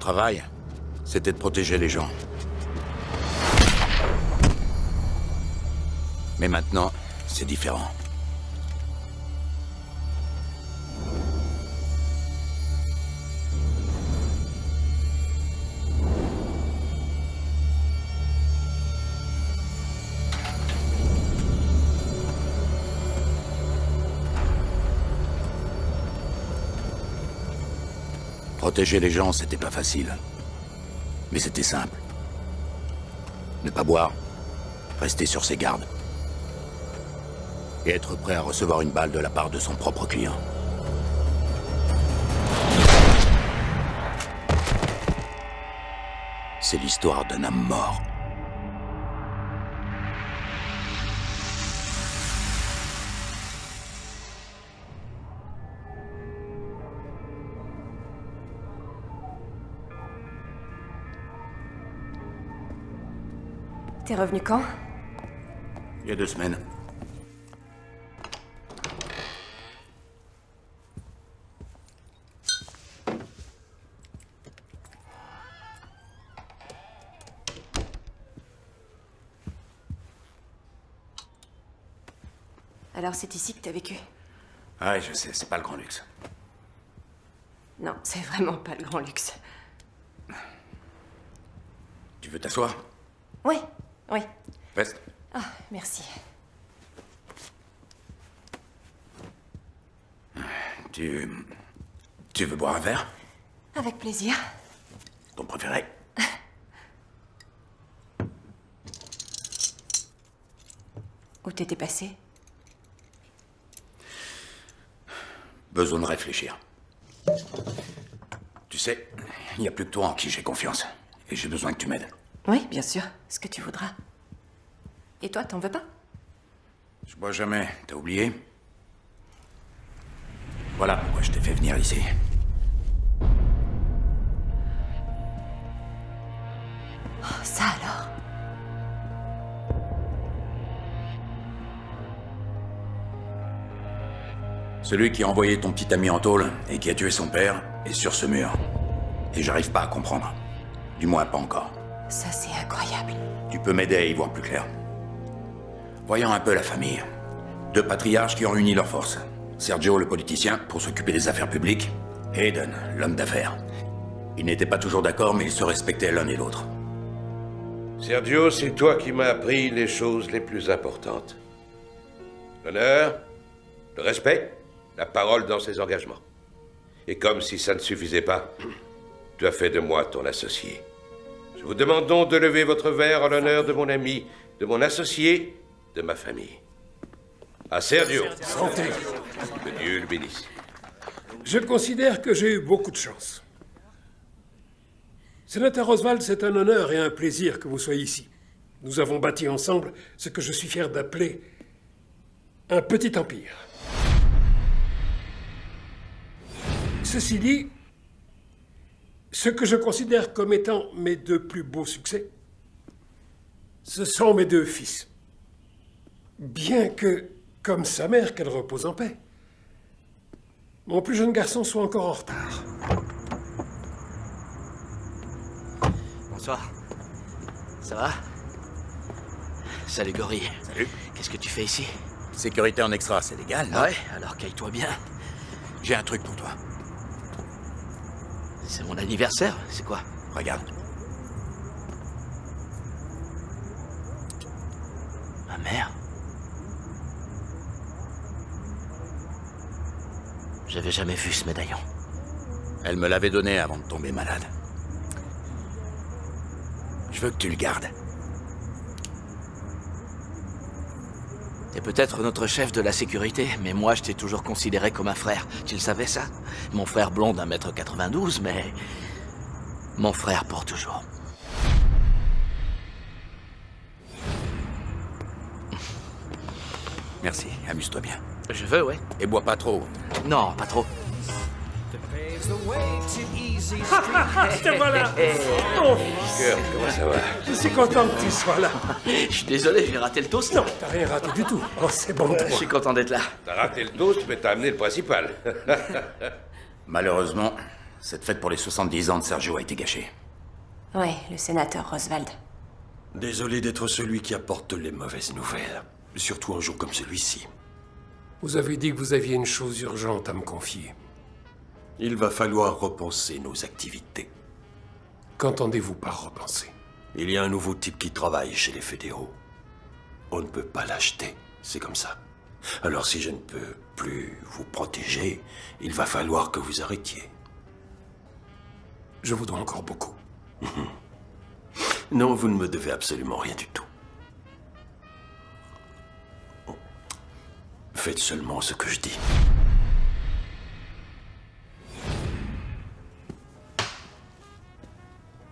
travail, c'était de protéger les gens. Mais maintenant, c'est différent. Protéger les gens, c'était pas facile. Mais c'était simple. Ne pas boire, rester sur ses gardes. Et être prêt à recevoir une balle de la part de son propre client. C'est l'histoire d'un homme mort. T'es revenu quand? Il y a 2 semaines. Alors c'est ici que t'as vécu? Ouais, je sais, c'est pas le grand luxe. Non, c'est vraiment pas le grand luxe. Tu veux t'asseoir? Oui, oui. Reste. Ah, merci. Tu veux boire un verre? Avec plaisir. Ton préféré? Où t'étais passé? Besoin de réfléchir. Tu sais, il n'y a plus que toi en qui j'ai confiance. Et j'ai besoin que tu m'aides. Oui, bien sûr. Ce que tu voudras. Et toi, t'en veux pas? Je bois jamais, t'as oublié? Voilà pourquoi je t'ai fait venir ici. Oh, ça alors? Celui qui a envoyé ton petit ami en tôle et qui a tué son père est sur ce mur. Et j'arrive pas à comprendre. Du moins pas encore. Ça, c'est incroyable. Tu peux m'aider à y voir plus clair. Voyons un peu la famille. 2 patriarches qui ont uni leurs forces. Sergio, le politicien, pour s'occuper des affaires publiques. Et Aiden, l'homme d'affaires. Ils n'étaient pas toujours d'accord, mais ils se respectaient l'un et l'autre. Sergio, c'est toi qui m'as appris les choses les plus importantes. L'honneur, le respect, la parole dans ses engagements. Et comme si ça ne suffisait pas, tu as fait de moi ton associé. Je vous demande donc de lever votre verre en l'honneur de mon ami, de mon associé, de ma famille. À Sergio. Santé. Que Dieu le bénisse. Je considère que j'ai eu beaucoup de chance. Sénateur Oswald, c'est un honneur et un plaisir que vous soyez ici. Nous avons bâti ensemble ce que je suis fier d'appeler un petit empire. Ceci dit, ce que je considère comme étant mes 2 plus beaux succès, ce sont mes 2 fils. Bien que, comme sa mère, qu'elle repose en paix, mon plus jeune garçon soit encore en retard. Bonsoir. Ça va? Salut, Gorille. Salut. Qu'est-ce que tu fais ici? Sécurité en extra, c'est légal, non? Ouais, alors caille-toi bien. J'ai un truc pour toi. C'est mon anniversaire, c'est quoi? Regarde. Ma mère? J'avais jamais vu ce médaillon. Elle me l'avait donné avant de tomber malade. Je veux que tu le gardes. T'es peut-être notre chef de la sécurité, mais moi je t'ai toujours considéré comme un frère. Tu le savais ça? Mon frère blond d'1m92, mais... mon frère pour toujours. Merci, amuse-toi bien. Je veux, ouais. Et bois pas trop. Non, pas trop. Te voilà! Oh, Cœur, comment ça va? je suis content que tu sois là. Je suis désolé, j'ai raté le toast. Non, t'as rien raté du tout. Oh, c'est bon de Je toi. suis content d'être là. T'as raté le toast, mais t'as amené le principal. Malheureusement, cette fête pour les 70 ans de Sergio a été gâchée. Ouais, le sénateur Roswald. Désolé d'être celui qui apporte les mauvaises nouvelles. Surtout un jour comme celui-ci. Vous avez dit que vous aviez une chose urgente à me confier. Il va falloir repenser nos activités. Qu'entendez-vous par repenser? Il y a un nouveau type qui travaille chez les fédéraux. On ne peut pas l'acheter, c'est comme ça. Alors si je ne peux plus vous protéger, il va falloir que vous arrêtiez. Je vous dois encore beaucoup. Non, vous ne me devez absolument rien du tout. Faites seulement ce que je dis.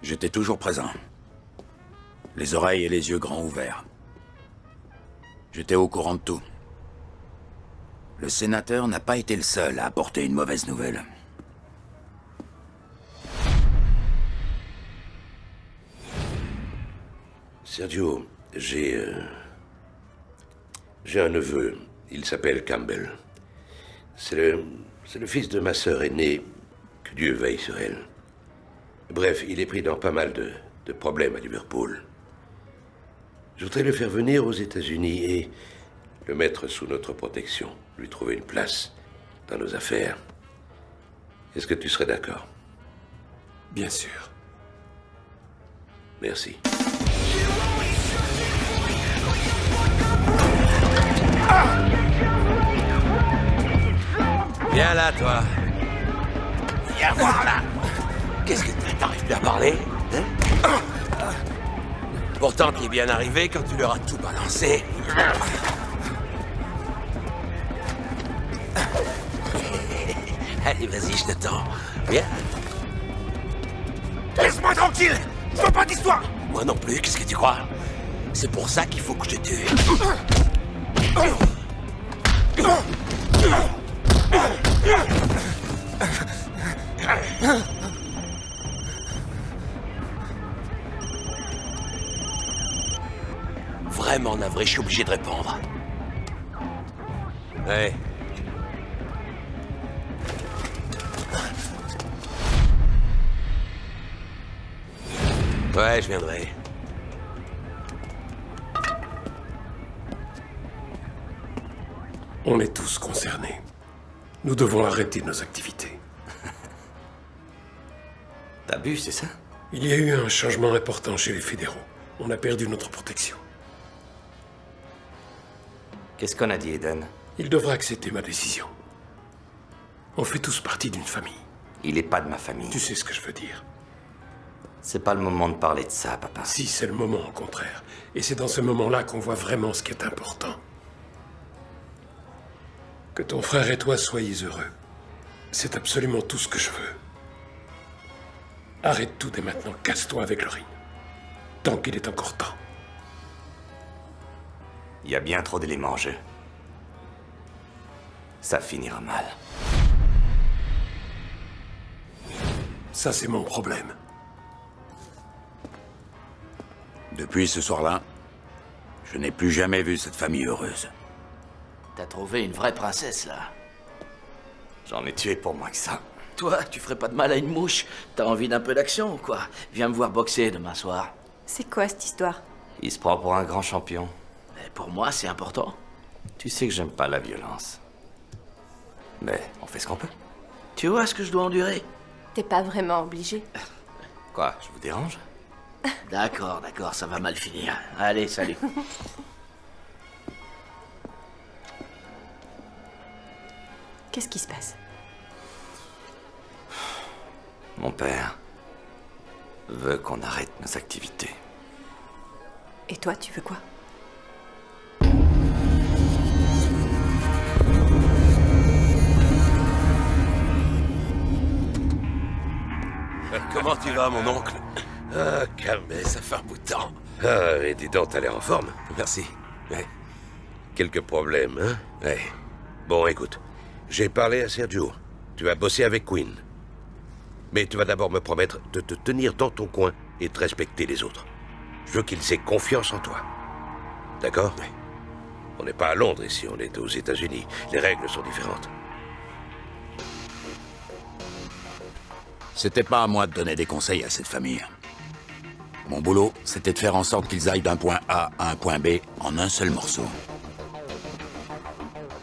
J'étais toujours présent. Les oreilles et les yeux grands ouverts. J'étais au courant de tout. Le sénateur n'a pas été le seul à apporter une mauvaise nouvelle. Sergio, j'ai un neveu. Il s'appelle Campbell. C'est le fils de ma sœur aînée. Que Dieu veille sur elle. Bref, il est pris dans pas mal de problèmes à Liverpool. Je voudrais le faire venir aux États-Unis et le mettre sous notre protection, lui trouver une place dans nos affaires. Est-ce que tu serais d'accord? Bien sûr. Merci. Viens là, toi. Viens voir là. Qu'est-ce que t'arrives plus à parler, hein? Pourtant, t'es bien arrivé quand tu leur as tout balancé. Allez, vas-y, je t'attends. Viens. Laisse-moi tranquille. Je veux pas d'histoire. Moi non plus, qu'est-ce que tu crois? C'est pour ça qu'il faut que je te tue. Vraiment navré, je suis obligé de répondre. Ouais. Ouais, je viendrai. On est tous concernés. Nous devons arrêter nos activités. T'as bu, c'est ça? Il y a eu un changement important chez les fédéraux. On a perdu notre protection. Qu'est-ce qu'on a dit, Eden? Il devra accepter ma décision. On fait tous partie d'une famille. Il est pas de ma famille. Tu sais ce que je veux dire. C'est pas le moment de parler de ça, papa. Si, c'est le moment, au contraire. Et c'est dans ce moment-là qu'on voit vraiment ce qui est important. Que ton frère et toi soyez heureux. C'est absolument tout ce que je veux. Arrête tout dès maintenant, casse-toi avec Lorraine. Tant qu'il est encore temps. Il y a bien trop d'éléments en jeu. Ça finira mal. Ça, c'est mon problème. Depuis ce soir-là, je n'ai plus jamais vu cette famille heureuse. T'as trouvé une vraie princesse, là. J'en ai tué pour moins que ça. Toi, tu ferais pas de mal à une mouche. T'as envie d'un peu d'action ou quoi? Viens me voir boxer demain soir. C'est quoi cette histoire? Il se prend pour un grand champion. Et pour moi, c'est important. Tu sais que j'aime pas la violence. Mais on fait ce qu'on peut. Tu vois ce que je dois endurer? T'es pas vraiment obligé. Quoi, je vous dérange? D'accord, d'accord, ça va mal finir. Allez, salut. Qu'est-ce qui se passe? Mon père veut qu'on arrête nos activités. Et toi, tu veux quoi? Comment tu vas, mon oncle? Ah, Campbell. Ça fait un bout de temps. Ah, et dis donc, t'as l'air en forme. Merci. Ouais. Quelques problèmes, hein? Ouais. Bon, écoute. J'ai parlé à Sergio. Tu vas bosser avec Quinn. Mais tu vas d'abord me promettre de te tenir dans ton coin et de respecter les autres. Je veux qu'ils aient confiance en toi. D'accord? Ouais. On n'est pas à Londres ici, on est aux États-Unis. Les règles sont différentes. C'était pas à moi de donner des conseils à cette famille. Mon boulot, c'était de faire en sorte qu'ils aillent d'un point A à un point B en un seul morceau.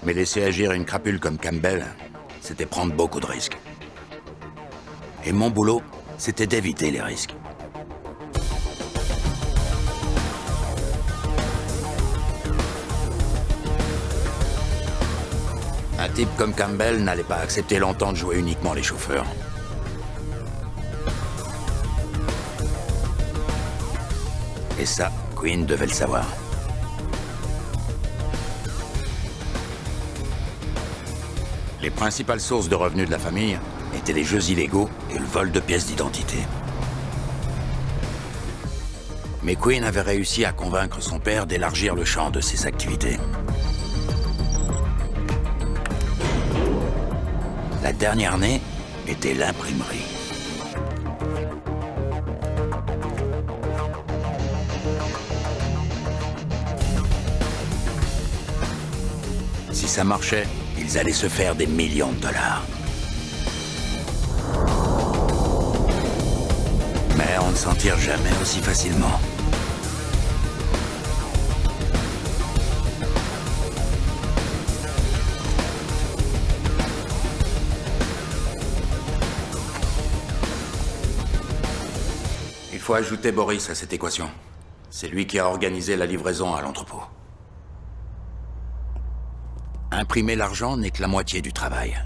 Mais laisser agir une crapule comme Campbell, c'était prendre beaucoup de risques. Et mon boulot, c'était d'éviter les risques. Un type comme Campbell n'allait pas accepter longtemps de jouer uniquement les chauffeurs. Et ça, Quinn devait le savoir. Les principales sources de revenus de la famille étaient les jeux illégaux et le vol de pièces d'identité. Mais Quinn avait réussi à convaincre son père d'élargir le champ de ses activités. La dernière née était l'imprimerie. Si ça marchait, ils allaient se faire des millions de dollars. Mais on ne s'en tire jamais aussi facilement. Il faut ajouter Boris à cette équation. C'est lui qui a organisé la livraison à l'entrepôt. Imprimer l'argent n'est que la moitié du travail.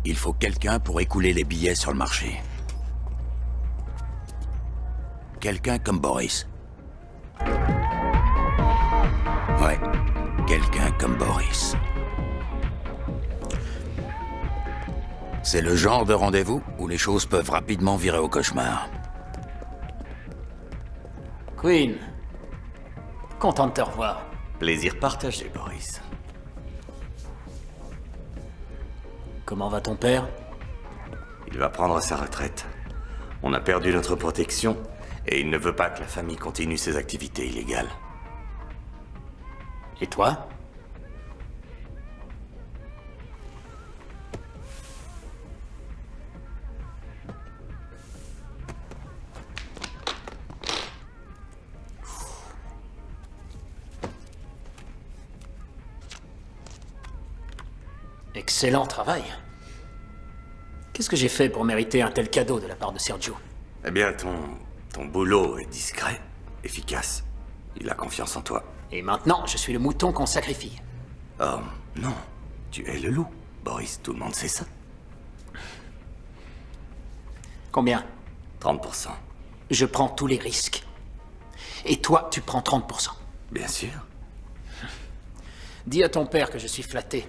Il faut quelqu'un pour écouler les billets sur le marché. Quelqu'un comme Boris. Ouais, quelqu'un comme Boris. C'est le genre de rendez-vous où les choses peuvent rapidement virer au cauchemar. Quinn, content de te revoir. Plaisir partagé, Boris. Comment va ton père? Il va prendre sa retraite. On a perdu notre protection et il ne veut pas que la famille continue ses activités illégales. Et toi? Excellent travail. Qu'est-ce que j'ai fait pour mériter un tel cadeau de la part de Sergio? Eh bien, ton boulot est discret, efficace. Il a confiance en toi. Et maintenant, je suis le mouton qu'on sacrifie. Oh, non. Tu es le loup, Boris. Tout le monde sait ça. Combien? 30%. Je prends tous les risques. Et toi, tu prends 30%. Bien sûr. Dis à ton père que je suis flatté,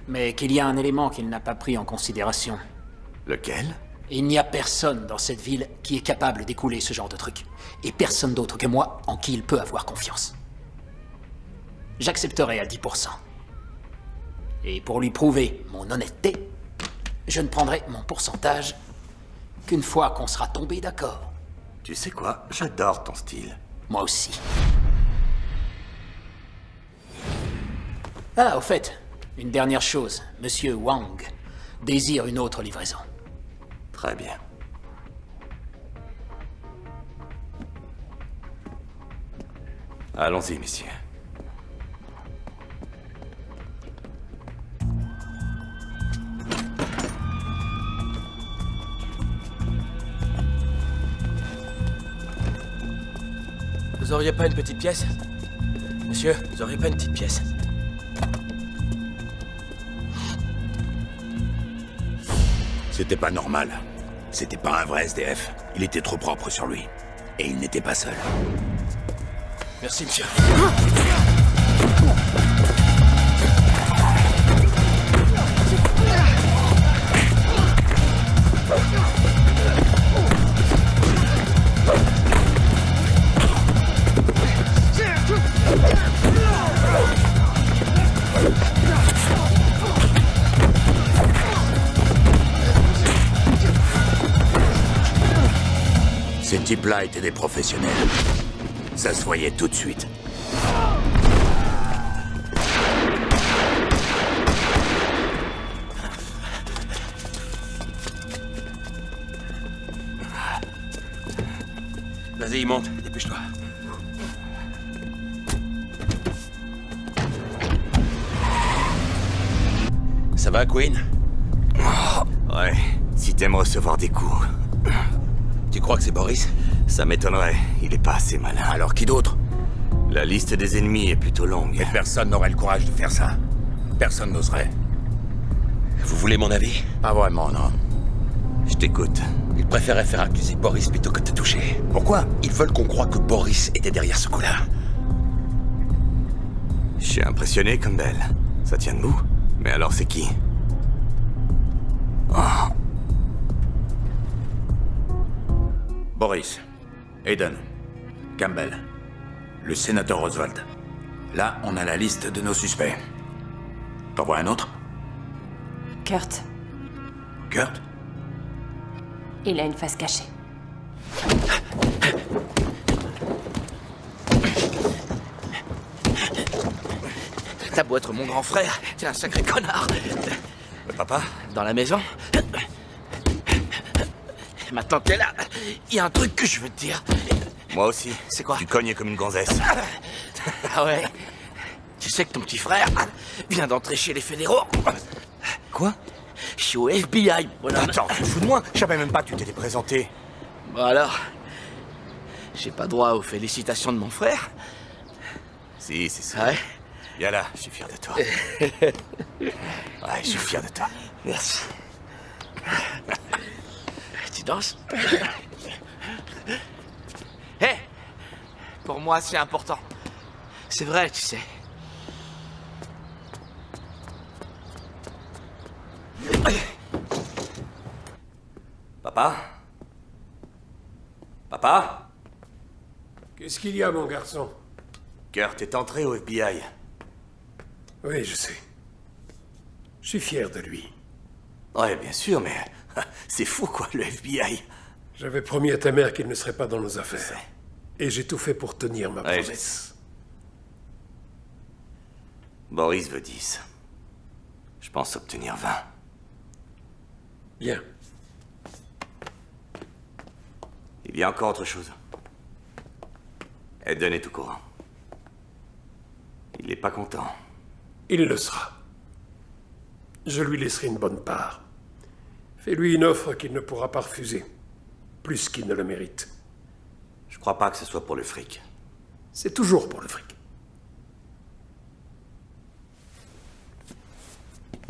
mais qu'il y a un élément qu'il n'a pas pris en considération. Lequel? Il n'y a personne dans cette ville qui est capable d'écouler ce genre de truc. Et personne d'autre que moi en qui il peut avoir confiance. J'accepterai à 10%. Et pour lui prouver mon honnêteté, je ne prendrai mon pourcentage qu'une fois qu'on sera tombé d'accord. Tu sais quoi? J'adore ton style. Moi aussi. Ah, au fait, une dernière chose. Monsieur Wang désire une autre livraison. Très bien. Allons-y, messieurs. Vous auriez pas une petite pièce? Monsieur, vous auriez pas une petite pièce? C'était pas normal. C'était pas un vrai SDF. Il était trop propre sur lui. Et il n'était pas seul. Merci, monsieur. Ces types-là étaient des professionnels. Ça se voyait tout de suite. Vas-y, monte, dépêche-toi. Ça va, Queen? Ouais, si t'aimes recevoir des coups. Tu crois que c'est Boris? Ça m'étonnerait, il est pas assez malin. Alors qui d'autre? La liste des ennemis est plutôt longue. Mais personne n'aurait le courage de faire ça. Personne n'oserait. Vous voulez mon avis? Pas vraiment, non. Je t'écoute. Ils préféraient faire accuser Boris plutôt que de te toucher. Pourquoi? Ils veulent qu'on croie que Boris était derrière ce coup-là. Je suis impressionné, Campbell. Ça tient debout. Mais alors c'est qui? Oh. Boris, Aiden, Campbell, le sénateur Oswald. Là, on a la liste de nos suspects. T'en vois un autre? Kurt, Kurt? il a une face cachée. T'as beau être mon grand frère, t'es un sacré connard. Papa? Dans la maison? Maintenant t'es là. Il y a un truc que je veux te dire. Moi aussi. C'est quoi? Tu cognes comme une gonzesse. Ah ouais? Tu sais que ton petit frère vient d'entrer chez les fédéraux? Quoi? Je suis au FBI, bonhomme. Attends, tu te fous de moi? Je savais même pas que tu t'étais présenté. Bon alors, j'ai pas droit aux félicitations de mon frère? Si, c'est ça. Ah ouais? Viens là, je suis fier de toi. Ouais, je suis fier de toi. Merci. Tu danses? Hé! Pour moi, c'est important. C'est vrai, tu sais. Papa? Papa? Qu'est-ce qu'il y a, mon garçon? Kurt est entré au FBI. Oui, je sais. Je suis fier de lui. Ouais, bien sûr, mais c'est fou, quoi, le FBI. J'avais promis à ta mère qu'il ne serait pas dans nos affaires. Et j'ai tout fait pour tenir ma Ouais, promesse. Boris veut 10. Je pense obtenir 20. Bien. Il y a encore autre chose. Eden est au courant. Il n'est pas content. Il le sera. Je lui laisserai une bonne part. Fais-lui une offre qu'il ne pourra pas refuser. Plus qu'il ne le mérite. Je crois pas que ce soit pour le fric. C'est toujours pour le fric.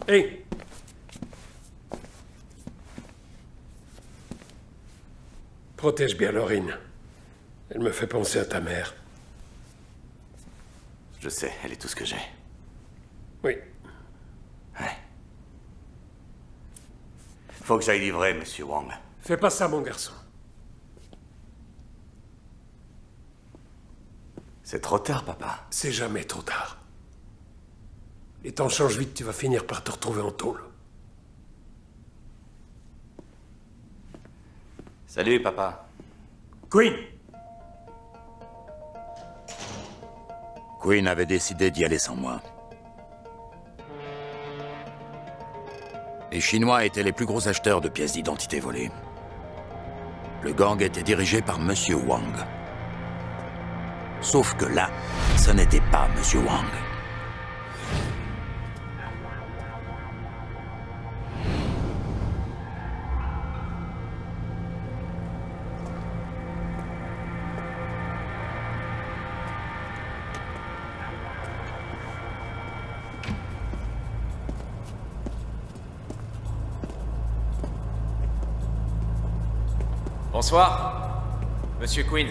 Hé! Protège bien Laurine. Elle me fait penser à ta mère. Je sais, elle est tout ce que j'ai. Oui. Ouais. Faut que j'aille livrer, monsieur Wang. Fais pas ça, mon garçon. C'est trop tard, papa. C'est jamais trop tard. Les temps changent vite, tu vas finir par te retrouver en tôle. Salut, papa. Queen! Queen avait décidé d'y aller sans moi. Les Chinois étaient les plus gros acheteurs de pièces d'identité volées. Le gang était dirigé par Monsieur Wang. Sauf que là, ce n'était pas Monsieur Wang. Bonsoir, Monsieur Queen.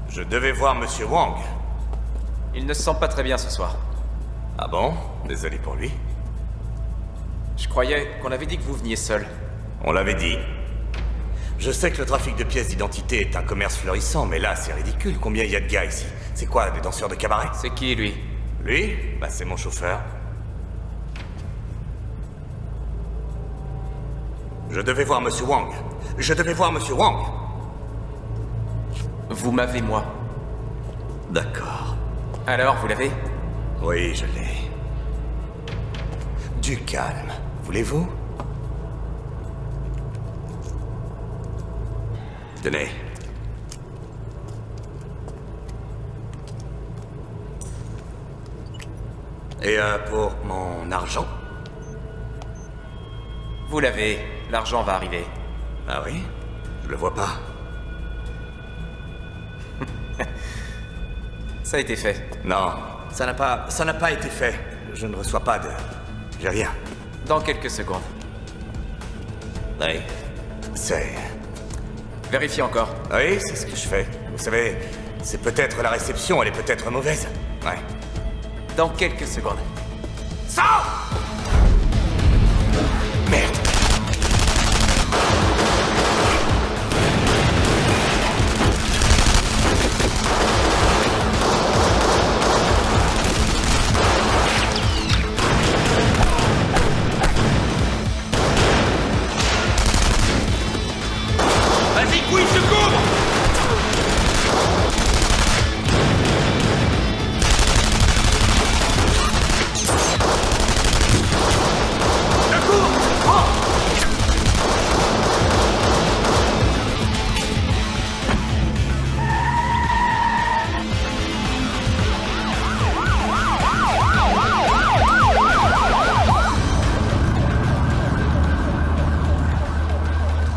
Je devais voir monsieur Wang. Il ne se sent pas très bien ce soir. Ah bon? Désolé pour lui. Je croyais qu'on avait dit que vous veniez seul. On l'avait dit. Je sais que le trafic de pièces d'identité est un commerce florissant, mais là, c'est ridicule. Combien il y a de gars ici? C'est quoi, des danseurs de cabaret? C'est qui, lui? Lui? Bah, c'est mon chauffeur. Je devais voir monsieur Wang. Je devais voir monsieur Wang. Vous m'avez, moi. D'accord. Alors, vous l'avez? Oui, je l'ai. Du calme, voulez-vous? Tenez. Et pour mon argent? Vous l'avez. L'argent va arriver. Ah oui? Je le vois pas. Ça a été fait. Non, ça n'a pas été fait. Je ne reçois pas de... J'ai rien. Dans quelques secondes. Oui. C'est... Vérifiez encore. Oui, c'est ce que je fais. Vous savez, c'est peut-être la réception, elle est peut-être mauvaise. Ouais. Dans quelques secondes. Sors! Merde. Vas-y, Queen, se couvre!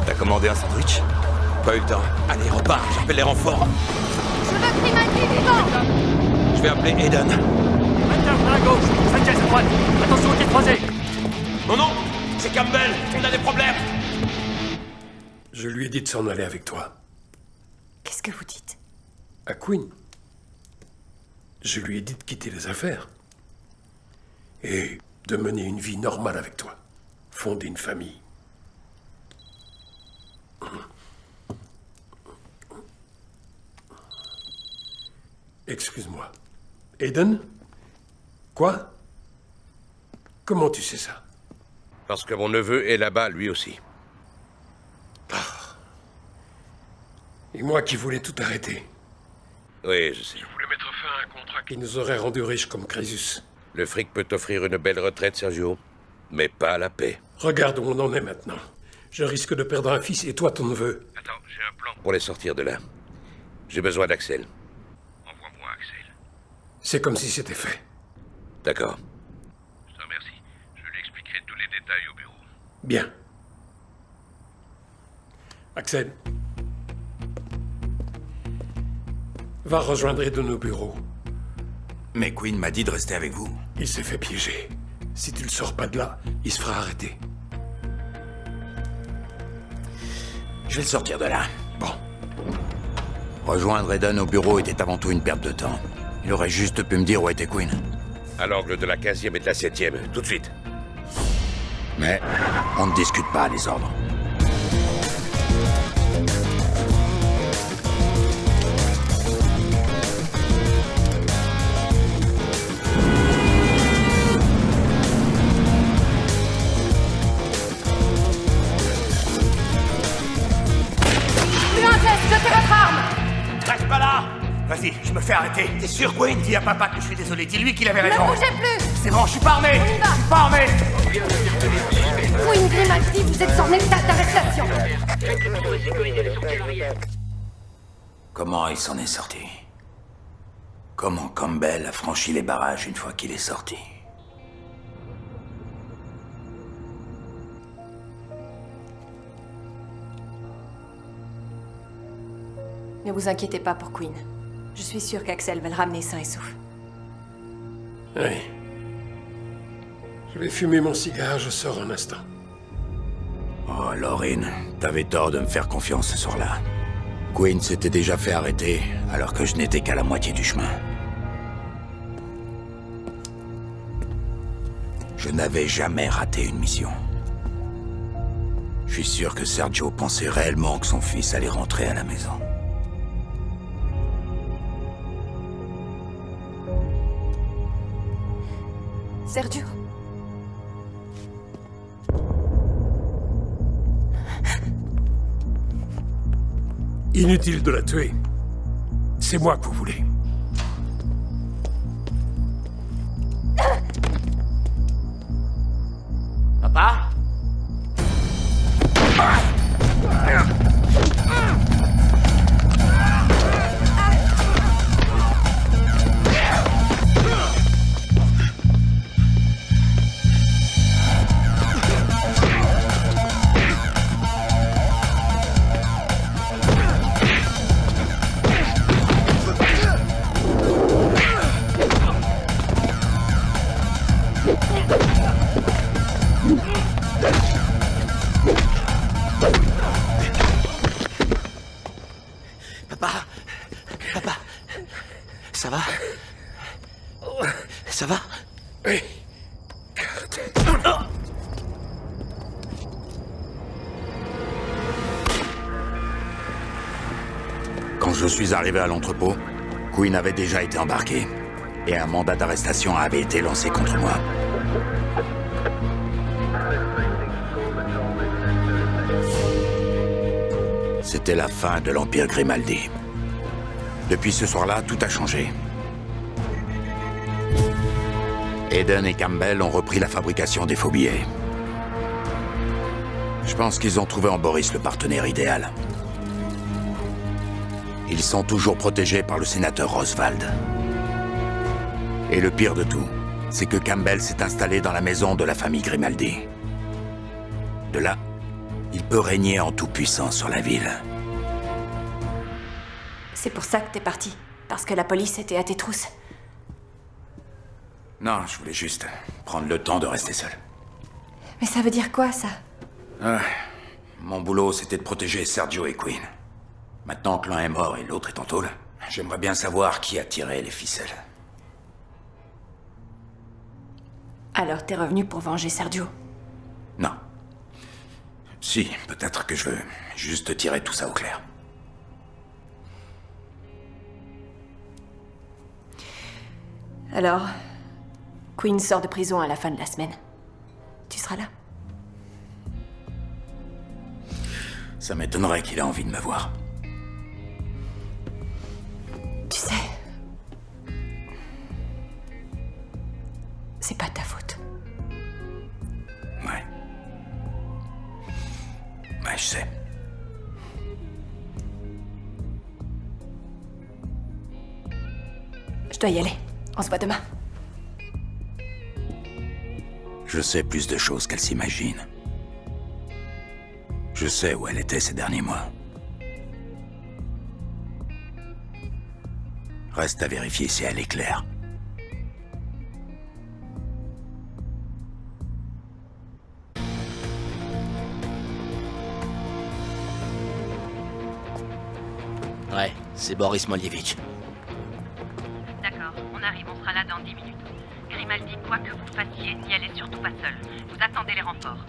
T'as commandé un sandwich? Pas eu le temps. Allez, repars, j'appelle les renforts. Je veux Grimaldi vivant! Je vais appeler Aiden. Hunter à gauche, Sanchez à droite. Attention au tir croisé. Non, non, c'est Campbell, on a des problèmes. Je lui ai dit de s'en aller avec toi. Qu'est-ce que vous dites? À Queen. Je lui ai dit de quitter les affaires. Et de mener une vie normale avec toi. Fonder une famille. Excuse-moi. Aiden? Quoi? Comment tu sais ça? Parce que mon neveu est là-bas, lui aussi. Et moi qui voulais tout arrêter. Oui, je sais. Je voulais mettre fin à un contrat qui nous aurait rendus riches comme Crésus. Le fric peut t'offrir une belle retraite, Sergio, mais pas la paix. Regarde où on en est maintenant. Je risque de perdre un fils et toi ton neveu. Attends, j'ai un plan pour les sortir de là. J'ai besoin d'Axel. Envoie-moi Axel. C'est comme si c'était fait. D'accord. Je te remercie. Je lui expliquerai tous les détails au bureau. Bien. Axel. Va rejoindre Aiden au bureau. Mais Queen m'a dit de rester avec vous. Il s'est fait piéger. Si tu le sors pas de là, il se fera arrêter. Je vais le sortir de là. Bon. Rejoindre Aiden au bureau était avant tout une perte de temps. Il aurait juste pu me dire où était Queen. À l'angle de la 15e et de la 7e, tout de suite. Mais on ne discute pas les ordres. Jetez votre arme! Reste pas là! Vas-y, je me fais arrêter. T'es sûr, Queen? Dis à papa que je suis désolé. Dis-lui qu'il avait raison. Ne bougez plus! C'est bon, je suis pas armé! On y va. Je suis pas armé! Queen Grimaldi, vous êtes en état d'arrestation! Comment il s'en est sorti? Comment Campbell a franchi les barrages une fois qu'il est sorti? Ne vous inquiétez pas pour Queen. Je suis sûre qu'Axel va le ramener sain et sauf. Oui. Je vais fumer mon cigare, je sors un instant. Oh, Laurine, t'avais tort de me faire confiance ce soir-là. Queen s'était déjà fait arrêter, alors que je n'étais qu'à la moitié du chemin. Je n'avais jamais raté une mission. Je suis sûr que Sergio pensait réellement que son fils allait rentrer à la maison. Sergio? Inutile de la tuer. C'est moi que vous voulez. Papa? Ça va? Oui. Quand je suis arrivé à l'entrepôt, Quinn avait déjà été embarqué. Et un mandat d'arrestation avait été lancé contre moi. C'était la fin de l'Empire Grimaldi. Depuis ce soir-là, tout a changé. Eden et Campbell ont repris la fabrication des faux billets. Je pense qu'ils ont trouvé en Boris le partenaire idéal. Ils sont toujours protégés par le sénateur Oswald. Et le pire de tout, c'est que Campbell s'est installé dans la maison de la famille Grimaldi. De là, il peut régner en toute-puissance sur la ville. C'est pour ça que t'es parti. Parce que la police était à tes trousses. Non, je voulais juste prendre le temps de rester seul. Mais ça veut dire quoi, ça? Mon boulot, c'était de protéger Sergio et Quinn. Maintenant que l'un est mort et l'autre est en tôle, j'aimerais bien savoir qui a tiré les ficelles. Alors t'es revenu pour venger Sergio? Non. Si, peut-être que je veux juste tirer tout ça au clair. Alors, Quinn sort de prison à la fin de la semaine. Tu seras là? Ça m'étonnerait qu'il ait envie de me voir. Tu sais... C'est pas ta faute. Ouais. Ouais, je sais. Je dois y aller. On se voit demain. Je sais plus de choses qu'elle s'imagine. Je sais où elle était ces derniers mois. Reste à vérifier si elle est claire. Ouais, c'est Boris Moljevich. D'accord, on arrive, on sera là dans 10 minutes. Grimaldi, quoi que vous fassiez, n'y allez surtout pas seul. Vous attendez les renforts.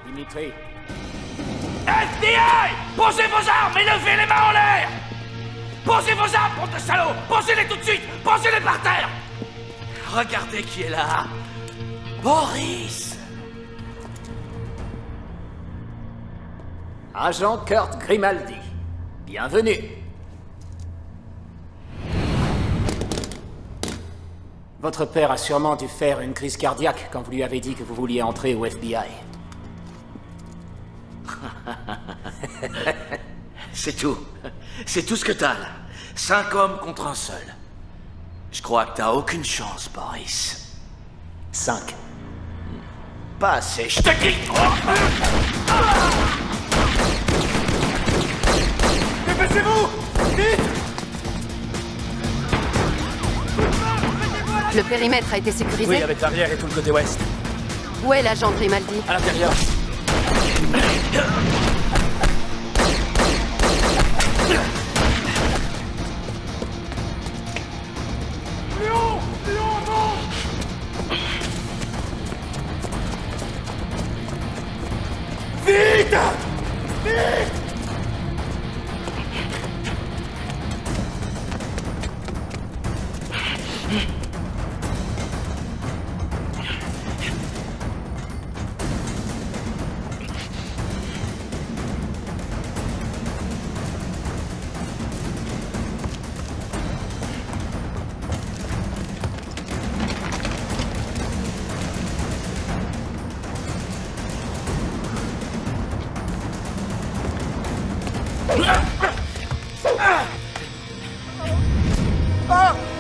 Dimitri. FBI! Posez vos armes et levez les mains en l'air! Posez vos armes, bande de salauds! Posez-les tout de suite! Posez-les par terre! Regardez qui est là! Boris! Agent Kurt Grimaldi. Bienvenue. Votre père a sûrement dû faire une crise cardiaque quand vous lui avez dit que vous vouliez entrer au FBI. C'est tout. C'est tout ce que t'as, là. 5 hommes contre un seul. Je crois que t'as aucune chance, Boris. 5. Pas assez, je te dis. Dépêchez-vous! Vite! Le périmètre a été sécurisé? Oui, avec l'arrière et tout le côté ouest. Où est l'agent Grimaldi? À l'intérieur. Vite! Vite!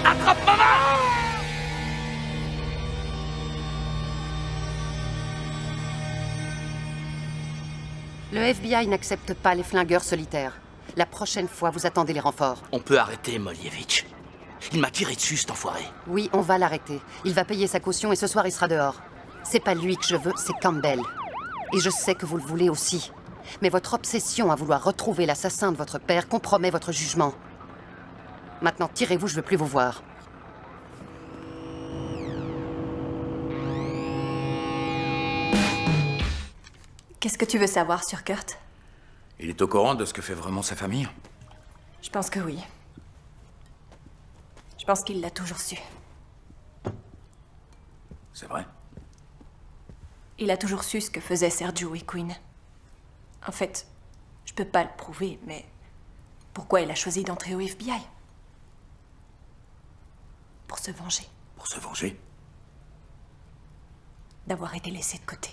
Attrape ma main! Le FBI n'accepte pas les flingueurs solitaires. La prochaine fois, vous attendez les renforts. On peut arrêter Molievich. Il m'a tiré dessus, cet enfoiré. Oui, on va l'arrêter. Il va payer sa caution et ce soir, il sera dehors. C'est pas lui que je veux, c'est Campbell. Et je sais que vous le voulez aussi. Mais votre obsession à vouloir retrouver l'assassin de votre père compromet votre jugement. Maintenant, tirez-vous, je veux plus vous voir. Qu'est-ce que tu veux savoir sur Kurt? Il est au courant de ce que fait vraiment sa famille? Je pense que oui. Je pense qu'il l'a toujours su. C'est vrai? Il a toujours su ce que faisaient Sergio et Quinn. En fait, je peux pas le prouver, mais pourquoi il a choisi d'entrer au FBI? Pour se venger. Pour se venger? D'avoir été laissé de côté.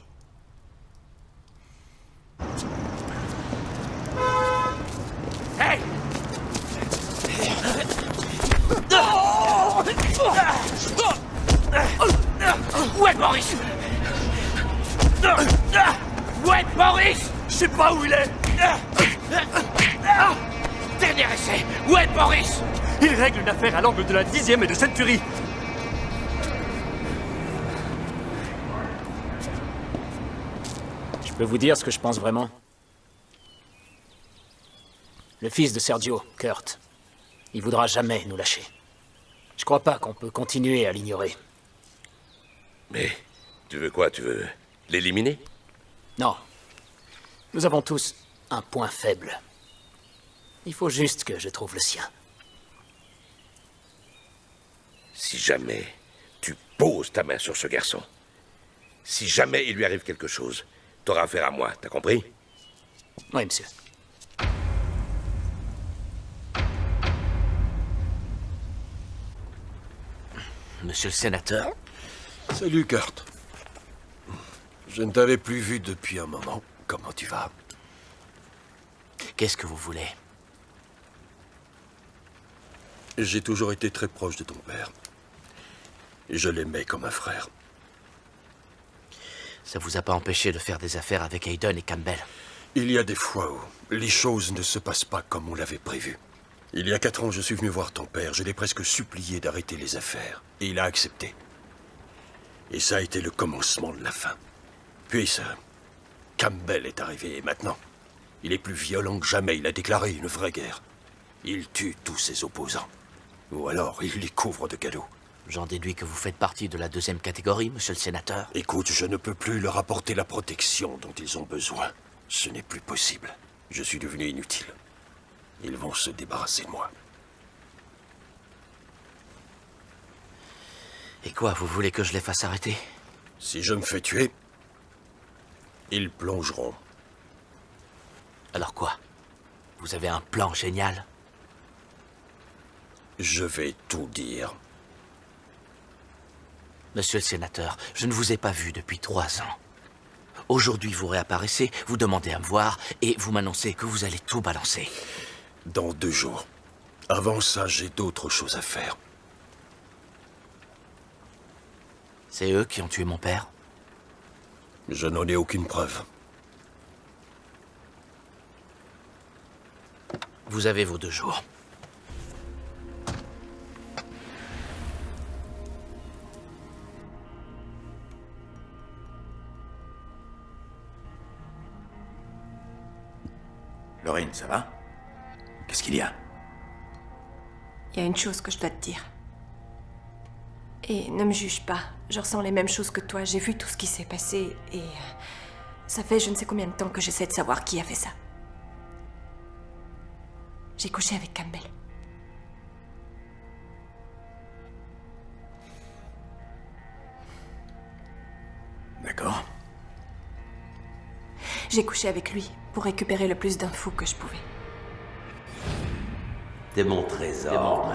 Hey! Où est Boris? Où est Boris? Je sais pas où il est. Dernier essai. Où est Boris? Il règle une affaire à l'angle de la 10e et de Century. Je peux vous dire ce que je pense vraiment? Le fils de Sergio, Kurt, il voudra jamais nous lâcher. Je crois pas qu'on peut continuer à l'ignorer. Mais tu veux quoi? Tu veux l'éliminer? Non. Nous avons tous un point faible. Il faut juste que je trouve le sien. Si jamais tu poses ta main sur ce garçon, si jamais il lui arrive quelque chose, t'auras affaire à moi, t'as compris? Oui, monsieur. Monsieur le sénateur. Salut, Kurt. Je ne t'avais plus vu depuis un moment. Comment tu vas? Qu'est-ce que vous voulez? J'ai toujours été très proche de ton père. Et je l'aimais comme un frère. Ça vous a pas empêché de faire des affaires avec Hayden et Campbell? Il y a des fois où les choses ne se passent pas comme on l'avait prévu. Il y a 4 ans, je suis venu voir ton père. Je l'ai presque supplié d'arrêter les affaires. Et il a accepté. Et ça a été le commencement de la fin. Puis ça, Campbell est arrivé et maintenant, il est plus violent que jamais. Il a déclaré une vraie guerre. Il tue tous ses opposants. Ou alors, il les couvre de cadeaux. J'en déduis que vous faites partie de la 2e catégorie, monsieur le sénateur. Écoute, je ne peux plus leur apporter la protection dont ils ont besoin. Ce n'est plus possible. Je suis devenu inutile. Ils vont se débarrasser de moi. Et quoi, vous voulez que je les fasse arrêter? Si je me fais tuer, ils plongeront. Alors quoi? Vous avez un plan génial? Je vais tout dire. Monsieur le sénateur, je ne vous ai pas vu depuis 3 ans. Aujourd'hui, vous réapparaissez, vous demandez à me voir, et vous m'annoncez que vous allez tout balancer. Dans 2 jours. Avant ça, j'ai d'autres choses à faire. C'est eux qui ont tué mon père? Je n'en ai aucune preuve. Vous avez vos 2 jours. Lorraine, ça va? Qu'est-ce qu'il y a? Il y a une chose que je dois te dire. Et ne me juge pas. Je ressens les mêmes choses que toi. J'ai vu tout ce qui s'est passé et... ça fait je ne sais combien de temps que j'essaie de savoir qui a fait ça. J'ai couché avec Campbell. D'accord. J'ai couché avec lui pour récupérer le plus d'infos que je pouvais. T'es mon trésor.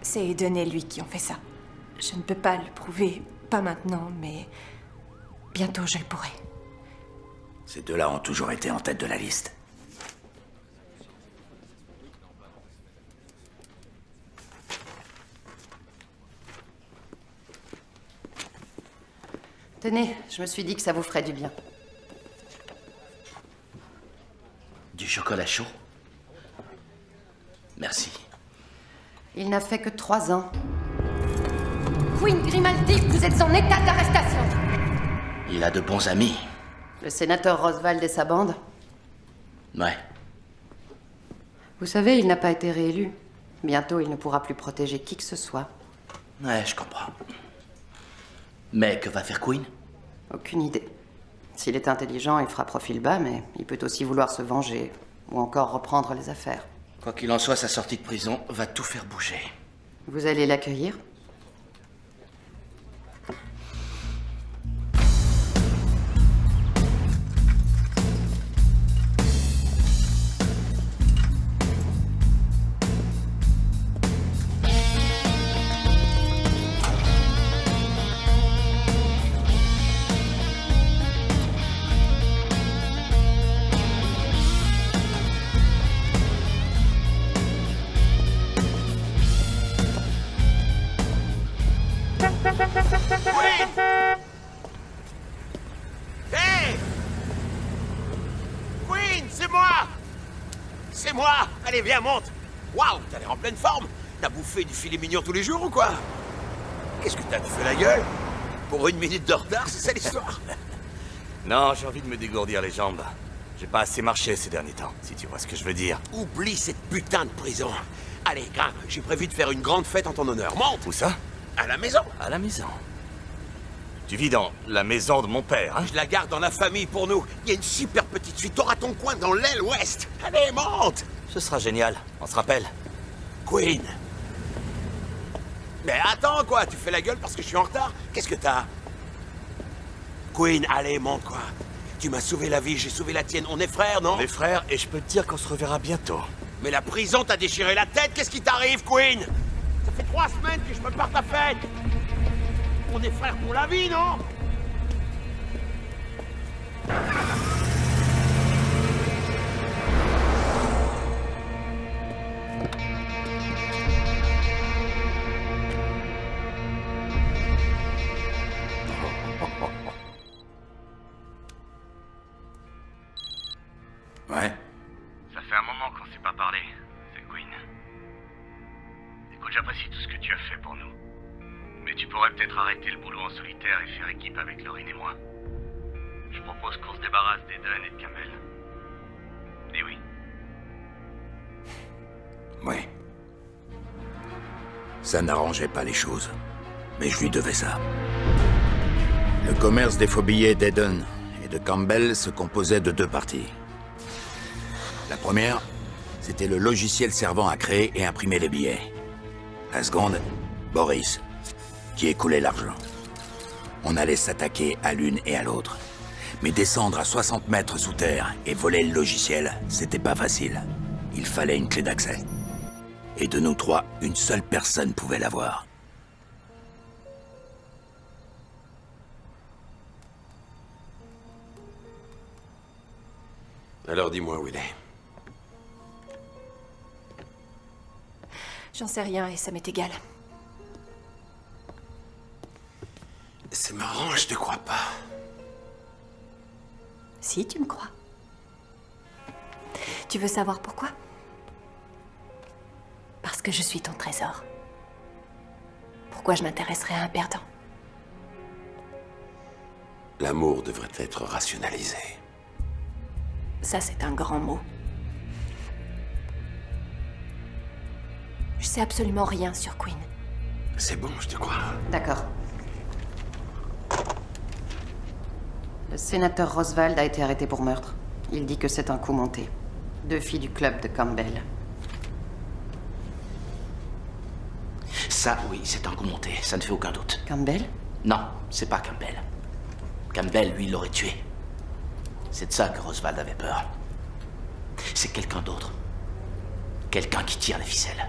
C'est Hayden et lui qui ont fait ça. Je ne peux pas le prouver, pas maintenant, mais bientôt je le pourrai. Ces deux-là ont toujours été en tête de la liste. Tenez, je me suis dit que ça vous ferait du bien. Du chocolat chaud? Merci. Il n'a fait que 3 ans. Queen Grimaldi, vous êtes en état d'arrestation. Il a de bons amis. Le sénateur Roswald et sa bande? Ouais. Vous savez, il n'a pas été réélu. Bientôt, il ne pourra plus protéger qui que ce soit. Ouais, je comprends. Mais que va faire Queen? Aucune idée. S'il est intelligent, il fera profil bas, mais il peut aussi vouloir se venger, ou encore reprendre les affaires. Quoi qu'il en soit, sa sortie de prison va tout faire bouger. Vous allez l'accueillir? Hey! Queen, c'est moi! C'est moi! Allez, viens, monte! Waouh, t'as l'air en pleine forme! T'as bouffé du filet mignon tous les jours ou quoi? Qu'est-ce que t'as fait la gueule? Pour 1 minute de retard, c'est ça l'histoire? Non, j'ai envie de me dégourdir les jambes. J'ai pas assez marché ces derniers temps, si tu vois ce que je veux dire. Oublie cette putain de prison. Allez, grimpe, j'ai prévu de faire une grande fête en ton honneur. Monte! Où ça? À la maison. À la maison. Tu vis dans la maison de mon père, hein? Je la garde dans la famille pour nous. Il y a une super petite suite. T'auras ton coin dans l'aile ouest. Allez, monte! Ce sera génial, on se rappelle. Queen! Mais attends, quoi? Tu fais la gueule parce que je suis en retard? Qu'est-ce que t'as? Queen, allez, monte, quoi. Tu m'as sauvé la vie, j'ai sauvé la tienne. On est frères, non? On est frères et je peux te dire qu'on se reverra bientôt. Mais la prison t'a déchiré la tête. Qu'est-ce qui t'arrive, Queen? Ça fait 3 semaines que je me pars ta fête. On est frères pour la vie, non? Ouais. Ça fait un moment qu'on s'est pas parlé, c'est Queen. Écoute, j'apprécie tout ce que tu as fait pour nous. Mais tu pourrais peut-être arrêter le boulot en solitaire et faire équipe avec Lorraine et moi. Je propose qu'on se débarrasse d'Eden et de Campbell. Dis oui. Ouais. Ça n'arrangeait pas les choses. Mais je lui devais ça. Le commerce des faux billets d'Eden et de Campbell se composait de 2 parties. La première, c'était le logiciel servant à créer et imprimer les billets. La seconde, Boris, qui écoulait l'argent. On allait s'attaquer à l'une et à l'autre. Mais descendre à 60 mètres sous terre et voler le logiciel, c'était pas facile. Il fallait une clé d'accès. Et de nous 3, une seule personne pouvait l'avoir. Alors dis-moi où il est. J'en sais rien et ça m'est égal. C'est marrant, je te crois pas. Si, tu me crois. Tu veux savoir pourquoi? Parce que je suis ton trésor. Pourquoi je m'intéresserais à un perdant? L'amour devrait être rationalisé. Ça, c'est un grand mot. Je sais absolument rien sur Queen. C'est bon, je te crois. D'accord. Le sénateur Roswald a été arrêté pour meurtre. Il dit que c'est un coup monté. 2 filles du club de Campbell. Ça, oui, c'est un coup monté, ça ne fait aucun doute. Campbell? Non, c'est pas Campbell. Campbell, lui, l'aurait tué. C'est de ça que Roswald avait peur. C'est quelqu'un d'autre. Quelqu'un qui tire les ficelles.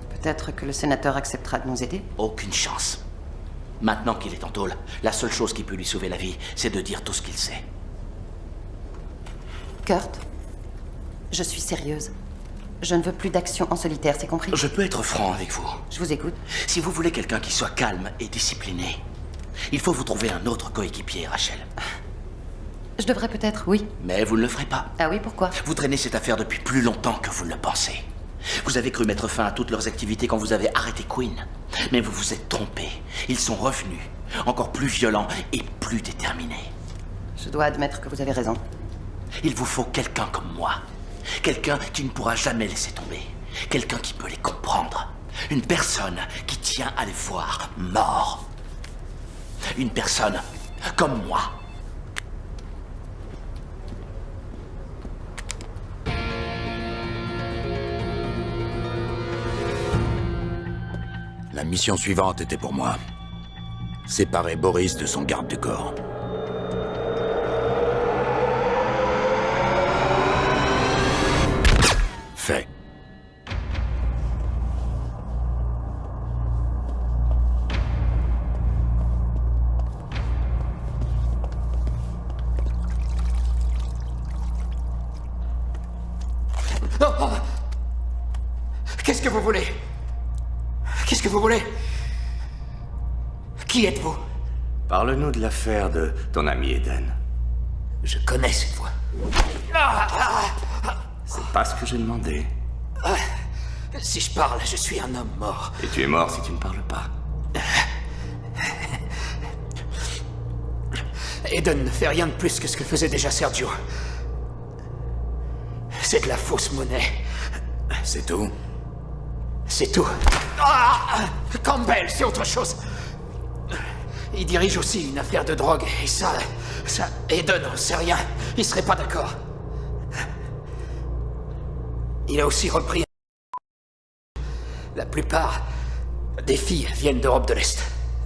Peut-être que le sénateur acceptera de nous aider? Aucune chance. Maintenant qu'il est en tôle, la seule chose qui peut lui sauver la vie, c'est de dire tout ce qu'il sait. Kurt, je suis sérieuse. Je ne veux plus d'action en solitaire, c'est compris? Je peux être franc avec vous. Je vous écoute. Si vous voulez quelqu'un qui soit calme et discipliné, il faut vous trouver un autre coéquipier, Rachel. Je devrais peut-être, oui. Mais vous ne le ferez pas. Ah oui, pourquoi? Vous traînez cette affaire depuis plus longtemps que vous ne le pensez. Vous avez cru mettre fin à toutes leurs activités quand vous avez arrêté Quinn. Mais vous vous êtes trompé. Ils sont revenus, encore plus violents et plus déterminés. Je dois admettre que vous avez raison. Il vous faut quelqu'un comme moi. Quelqu'un qui ne pourra jamais laisser tomber. Quelqu'un qui peut les comprendre. Une personne qui tient à les voir morts. Une personne comme moi. La mission suivante était pour moi. Séparer Boris de son garde du corps. Fait. Oh. Qu'est-ce que vous voulez? Qu'est-ce que vous voulez? Qui êtes-vous? Parle-nous de l'affaire de ton ami Eden. Je connais cette voix. C'est pas ce que j'ai demandé. Si je parle, je suis un homme mort. Et tu es mort si tu ne parles pas. Eden ne fait rien de plus que ce que faisait déjà Sergio. C'est de la fausse monnaie. C'est tout? C'est tout. Campbell, c'est autre chose. Il dirige aussi une affaire de drogue, et ça, Eden n'en sait rien. Il serait pas d'accord. Il a aussi repris... La plupart des filles viennent d'Europe de l'Est,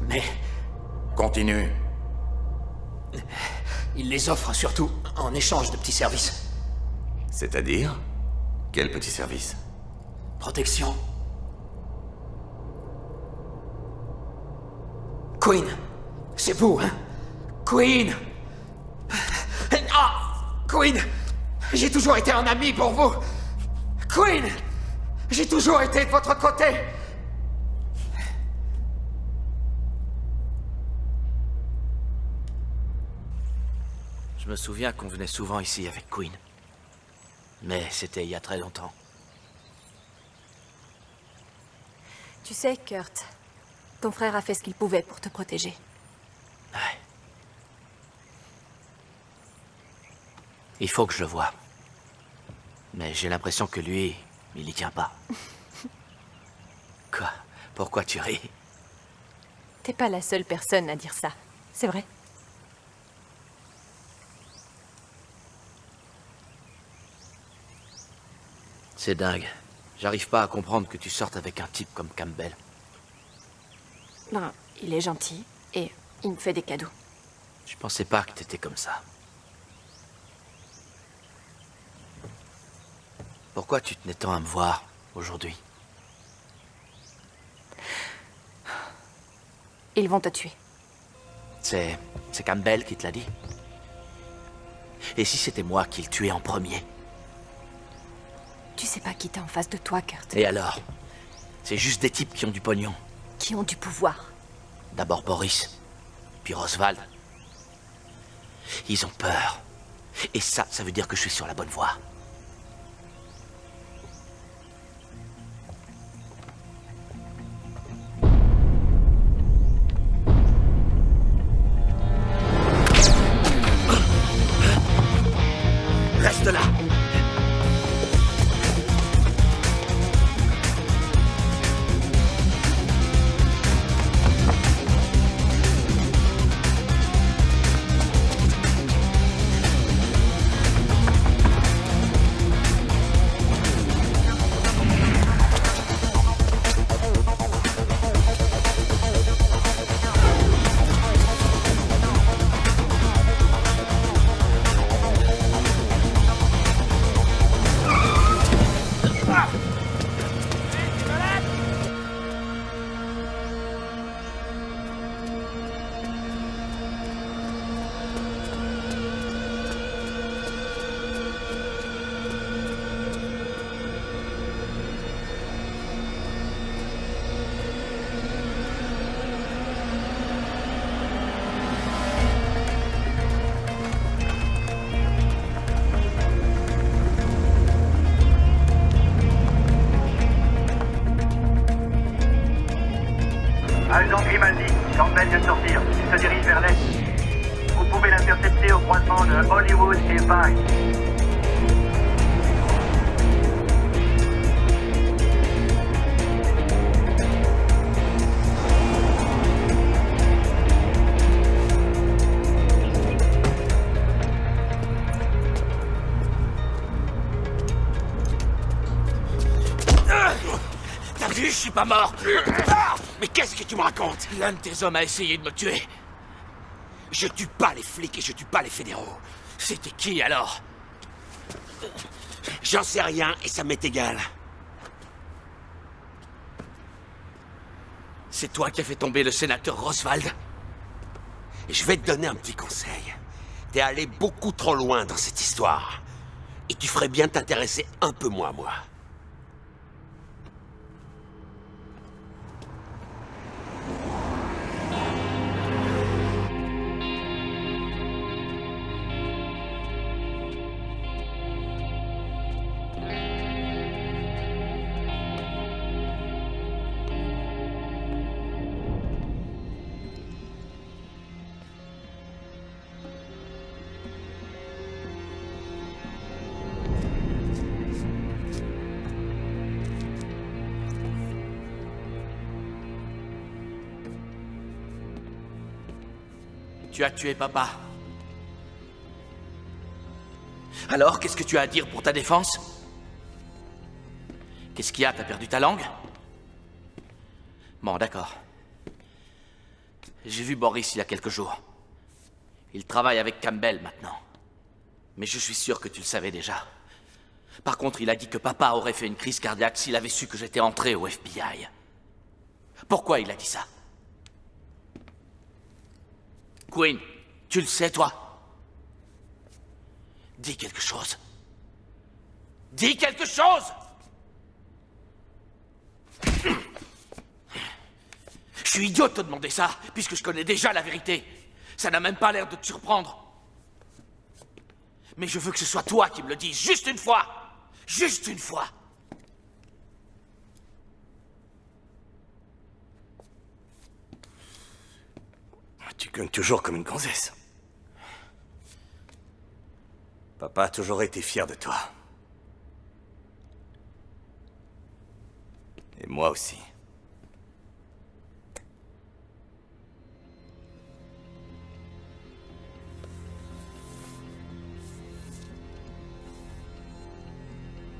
mais... Continue. Il les offre surtout en échange de petits services. C'est-à-dire? Quel petit service? Protection. Queen, c'est vous, hein? Queen! Queen! J'ai toujours été un ami pour vous! Queen! J'ai toujours été de votre côté! Je me souviens qu'on venait souvent ici avec Quinn. Mais c'était il y a très longtemps. Tu sais, Kurt, ton frère a fait ce qu'il pouvait pour te protéger. Ouais. Il faut que je le voie. Mais j'ai l'impression que lui, il y tient pas. Quoi? Pourquoi tu ris? T'es pas la seule personne à dire ça, c'est vrai. C'est dingue. J'arrive pas à comprendre que tu sortes avec un type comme Campbell. Ben, il est gentil et il me fait des cadeaux. Je pensais pas que t'étais comme ça. Pourquoi tu tenais tant à me voir aujourd'hui? Ils vont te tuer. C'est Campbell qui te l'a dit? Et si c'était moi qui le tuais en premier? Tu sais pas qui t'es en face de toi, Kurt. Et alors? C'est juste des types qui ont du pognon. Qui ont du pouvoir. D'abord Boris, puis Roswald. Ils ont peur. Et ça veut dire que je suis sur la bonne voie. Reste là! croisement de Hollywood et Vine. T'as vu, je suis pas mort. Mais qu'est-ce que tu me racontes? L'un de tes hommes a essayé de me tuer. Je tue pas les flics et je tue pas les fédéraux. C'était qui alors? J'en sais rien et ça m'est égal. C'est toi qui as fait tomber le sénateur Roswald? Je vais te donner un petit conseil. T'es allé beaucoup trop loin dans cette histoire. Et tu ferais bien t'intéresser un peu moins à moi. Tu as tué papa. Alors, qu'est-ce que tu as à dire pour ta défense? Qu'est-ce qu'il y a? T'as perdu ta langue? Bon, d'accord. J'ai vu Boris il y a quelques jours. Il travaille avec Campbell maintenant. Mais je suis sûr que tu le savais déjà. Par contre, il a dit que papa aurait fait une crise cardiaque s'il avait su que j'étais entré au FBI. Pourquoi il a dit ça? Quinn, tu le sais, toi? Dis quelque chose. Dis quelque chose! Je suis idiot de te demander ça, puisque je connais déjà la vérité. Ça n'a même pas l'air de te surprendre. Mais je veux que ce soit toi qui me le dises, juste une fois! Juste une fois! Tu cognes toujours comme une gonzesse. Papa a toujours été fier de toi. Et moi aussi.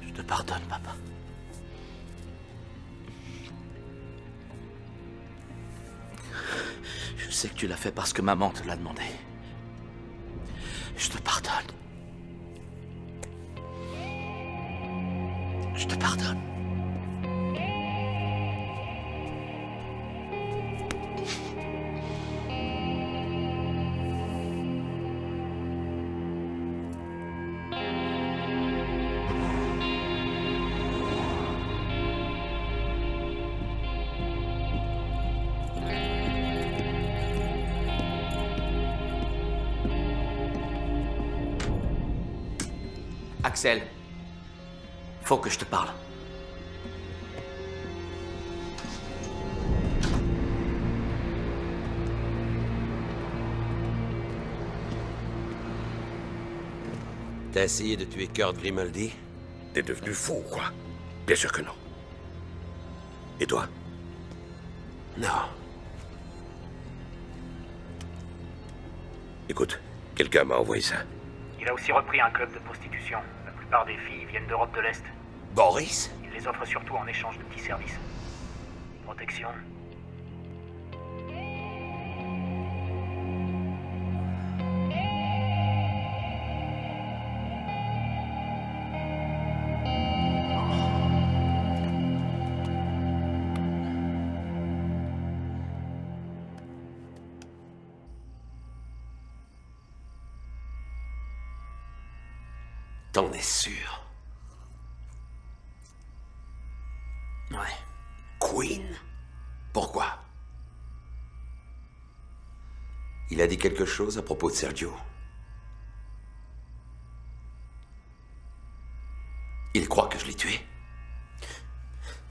Je te pardonne, papa. Je sais que tu l'as fait parce que maman te l'a demandé. Je te pardonne. Je te pardonne. Axel, faut que je te parle. T'as essayé de tuer Kurt Grimaldi? T'es devenu fou ou quoi? Bien sûr que non. Et toi? Non. Écoute, quelqu'un m'a envoyé ça. Il a aussi repris un club de prostitution. La plupart des filles viennent d'Europe de l'Est. Boris? Il les offre surtout en échange de petits services. Protection. T'en es sûr? Ouais. Quinn? Pourquoi? Il a dit quelque chose à propos de Sergio. Il croit que je l'ai tué?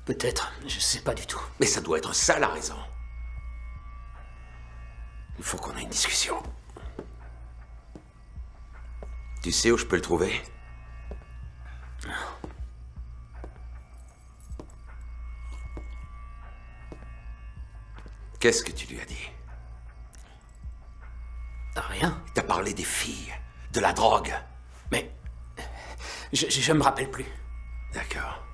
Peut-être, je sais pas du tout. Mais ça doit être ça la raison. Il faut qu'on ait une discussion. Tu sais où je peux le trouver? Qu'est-ce que tu lui as dit? Rien. T'as parlé des filles, de la drogue. Mais... Je me rappelle plus. D'accord.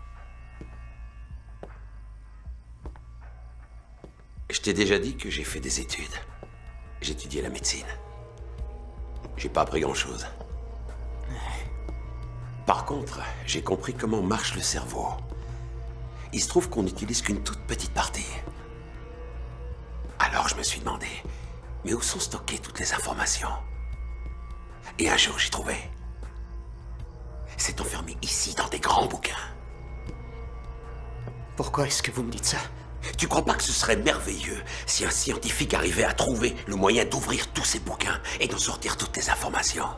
Je t'ai déjà dit que j'ai fait des études. J'ai étudié la médecine. J'ai pas appris grand-chose. Par contre, j'ai compris comment marche le cerveau. Il se trouve qu'on n'utilise qu'une toute petite partie. Alors je me suis demandé, mais où sont stockées toutes les informations? Et un jour, j'ai trouvé. C'est enfermé ici, dans des grands bouquins. Pourquoi est-ce que vous me dites ça? Tu crois pas que ce serait merveilleux si un scientifique arrivait à trouver le moyen d'ouvrir tous ces bouquins et d'en sortir toutes les informations?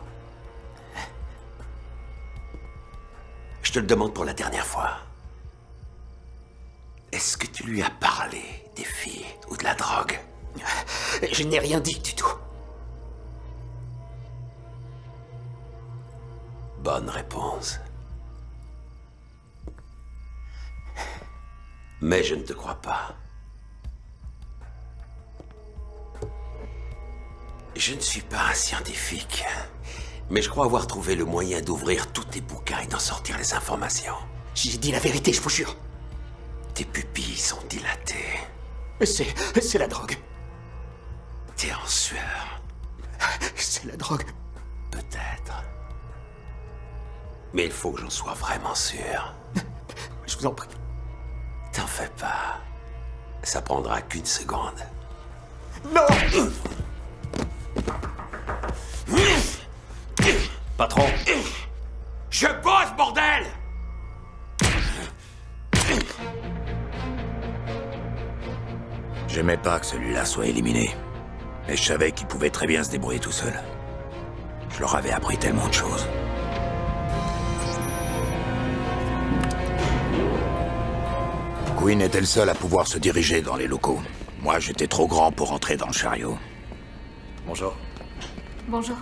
Je te le demande pour la dernière fois. Est-ce que tu lui as parlé des filles ou de la drogue? Je n'ai rien dit du tout. Bonne réponse. Mais je ne te crois pas. Je ne suis pas un scientifique, mais je crois avoir trouvé le moyen d'ouvrir tous tes bouquins et d'en sortir les informations. J'ai dit la vérité, je vous jure. Tes pupilles sont dilatées. C'est la drogue. T'es en sueur. C'est la drogue. Peut-être. Mais il faut que j'en sois vraiment sûr. Je vous en prie. T'en fais pas. Ça prendra qu'une seconde. Non! Patron. Je bosse, bordel! J'aimais pas que celui-là soit éliminé. Mais je savais qu'il pouvait très bien se débrouiller tout seul. Je leur avais appris tellement de choses. Quinn était le seul à pouvoir se diriger dans les locaux. Moi, j'étais trop grand pour entrer dans le chariot. Bonjour. Bonjour.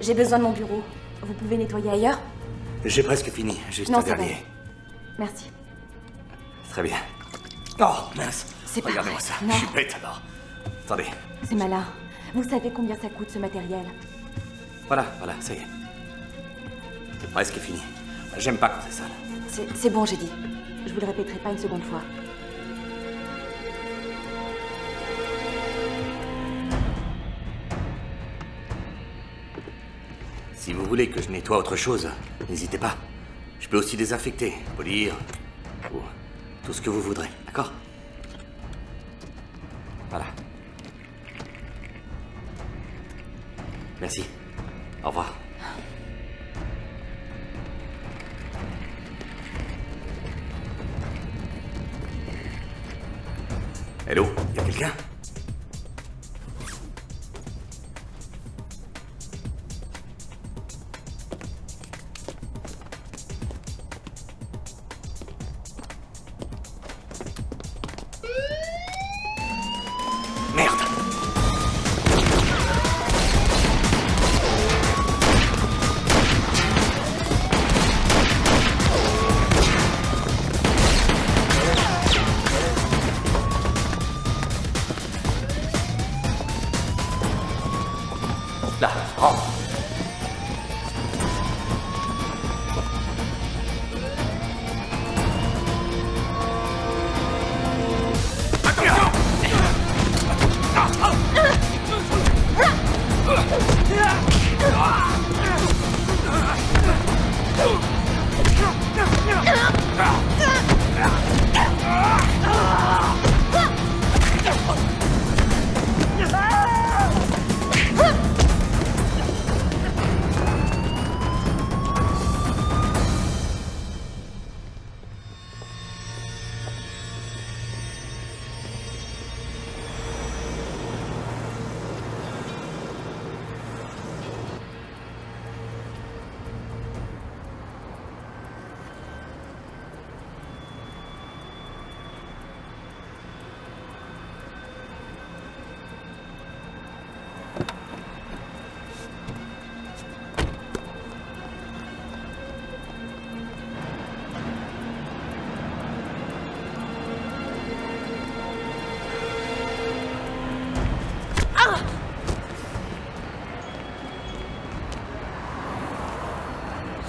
J'ai besoin de mon bureau. Vous pouvez nettoyer ailleurs? J'ai presque fini, juste Non, un c'est dernier. bon. Merci. Très bien. Oh, mince. C'est pas Regardez-moi vrai. ça. Non. Je suis bête alors. Attendez. C'est malin. Vous savez combien ça coûte ce matériel? Voilà, ça y est. C'est presque fini. J'aime pas quand c'est sale. C'est bon, j'ai dit. Je vous le répéterai pas une seconde fois. Si vous voulez que je nettoie autre chose, n'hésitez pas. Je peux aussi désinfecter, polir, ou tout ce que vous voudrez, d'accord? Voilà. Merci. Au revoir. Hello, y a quelqu'un? Merde!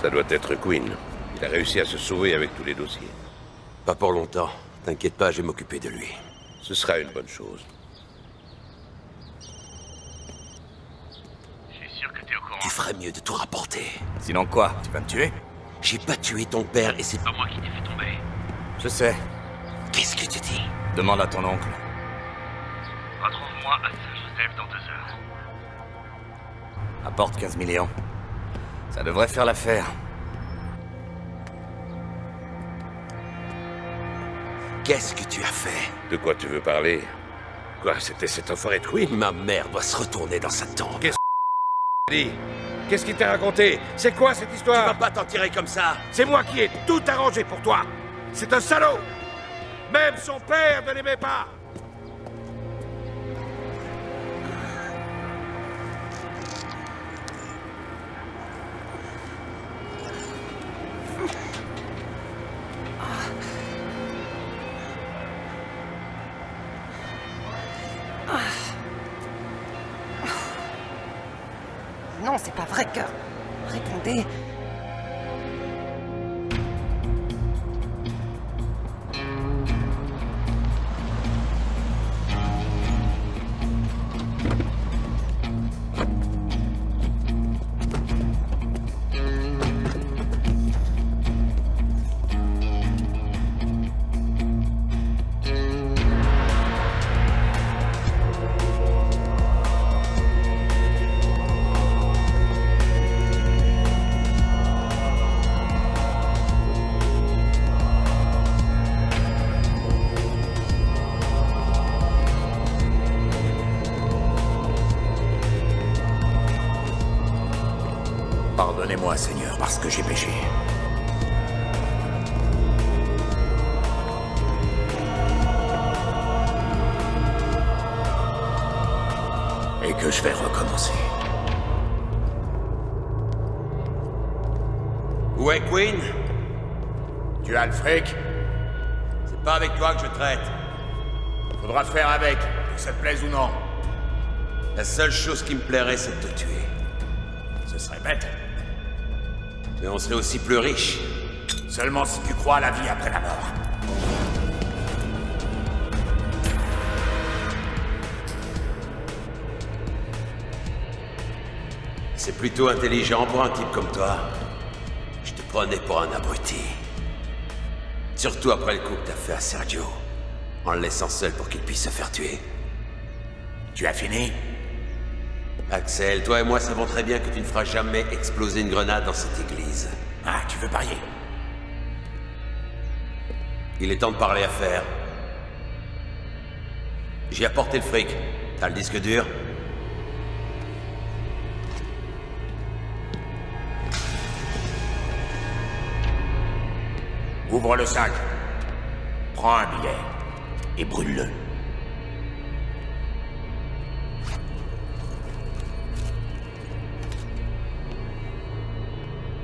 Ça doit être Quinn. Il a réussi à se sauver avec tous les dossiers. Pas pour longtemps. T'inquiète pas, je vais m'occuper de lui. Ce sera une bonne chose. Je suis sûr que t'es au courant. Tu ferais mieux de tout rapporter. Sinon quoi? Tu vas me tuer? J'ai pas tué ton père et c'est Pas moi qui t'ai fait tomber. Je sais. Qu'est-ce que tu dis? Demande à ton oncle. Retrouve-moi à Saint-Joseph dans 2 heures. Apporte 15 millions. Ça devrait faire l'affaire. Qu'est-ce que tu as fait? De quoi tu veux parler? Quoi, c'était cet enfoiré de Quinn? Ma mère doit se retourner dans sa tombe. Qu'est-ce que dit? Qu'est-ce qu'il t'a raconté? C'est quoi cette histoire? Tu vas pas t'en tirer comme ça. C'est moi qui ai tout arrangé pour toi. C'est un salaud. Même son père ne l'aimait pas. Non, c'est pas vrai que... Répondez... Pardonnez-moi, Seigneur, parce que j'ai péché. Et que je vais recommencer. Où est Quinn? Tu as le fric? C'est pas avec toi que je traite. Faudra faire avec, que ça te plaise ou non. La seule chose qui me plairait, c'est de te tuer. Ce serait bête. Mais on serait aussi plus riche. Seulement si tu crois à la vie après la mort. C'est plutôt intelligent pour un type comme toi. Je te prenais pour un abruti. Surtout après le coup que t'as fait à Sergio. En le laissant seul pour qu'il puisse se faire tuer. Tu as fini? Axel, toi et moi savons très bien que tu ne feras jamais exploser une grenade dans cette église. Ah, tu veux parier? Il est temps de parler affaires. J'ai apporté le fric. T'as le disque dur? Ouvre le sac. Prends un billet. Et brûle-le.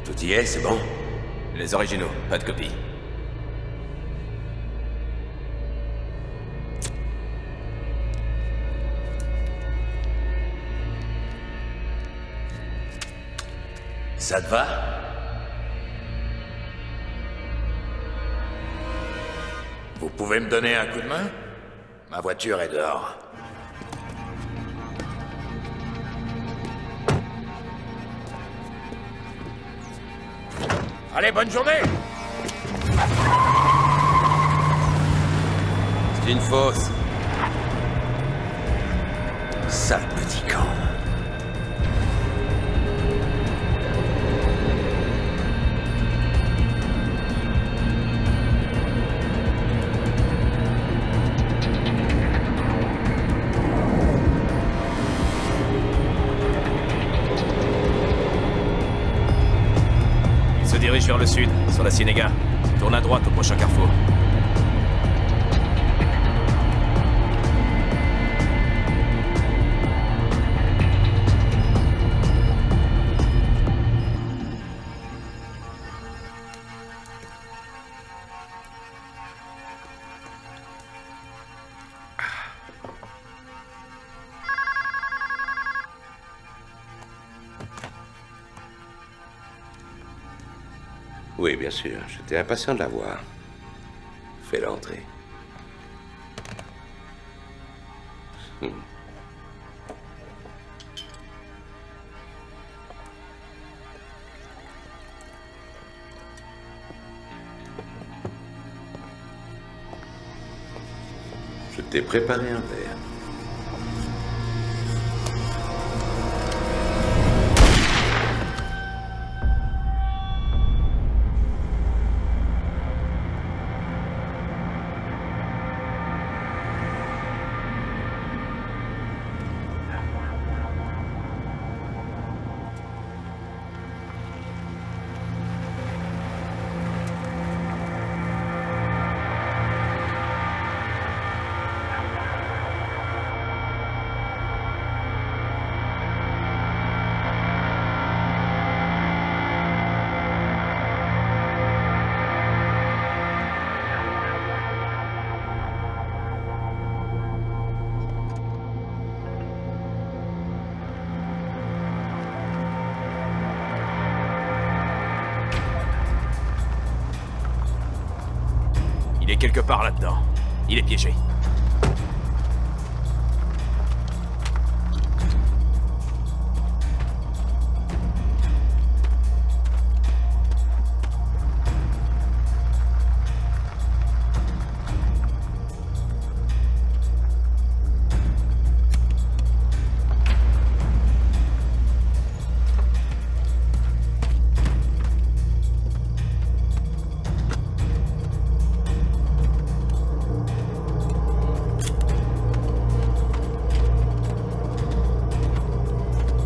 Tout y est, c'est bon? Les originaux, pas de copie. Ça te va? Vous pouvez me donner un coup de main? Ma voiture est dehors. Allez, bonne journée! C'est une fausse. Sale petit camp. Il se dirige vers le sud, sur la Ciénéga. Tourne à droite au prochain carrefour. Oui, bien sûr. J'étais impatient de la voir. Fais-la entrer. Je t'ai préparé un verre. Il est quelque part là-dedans. Il est piégé.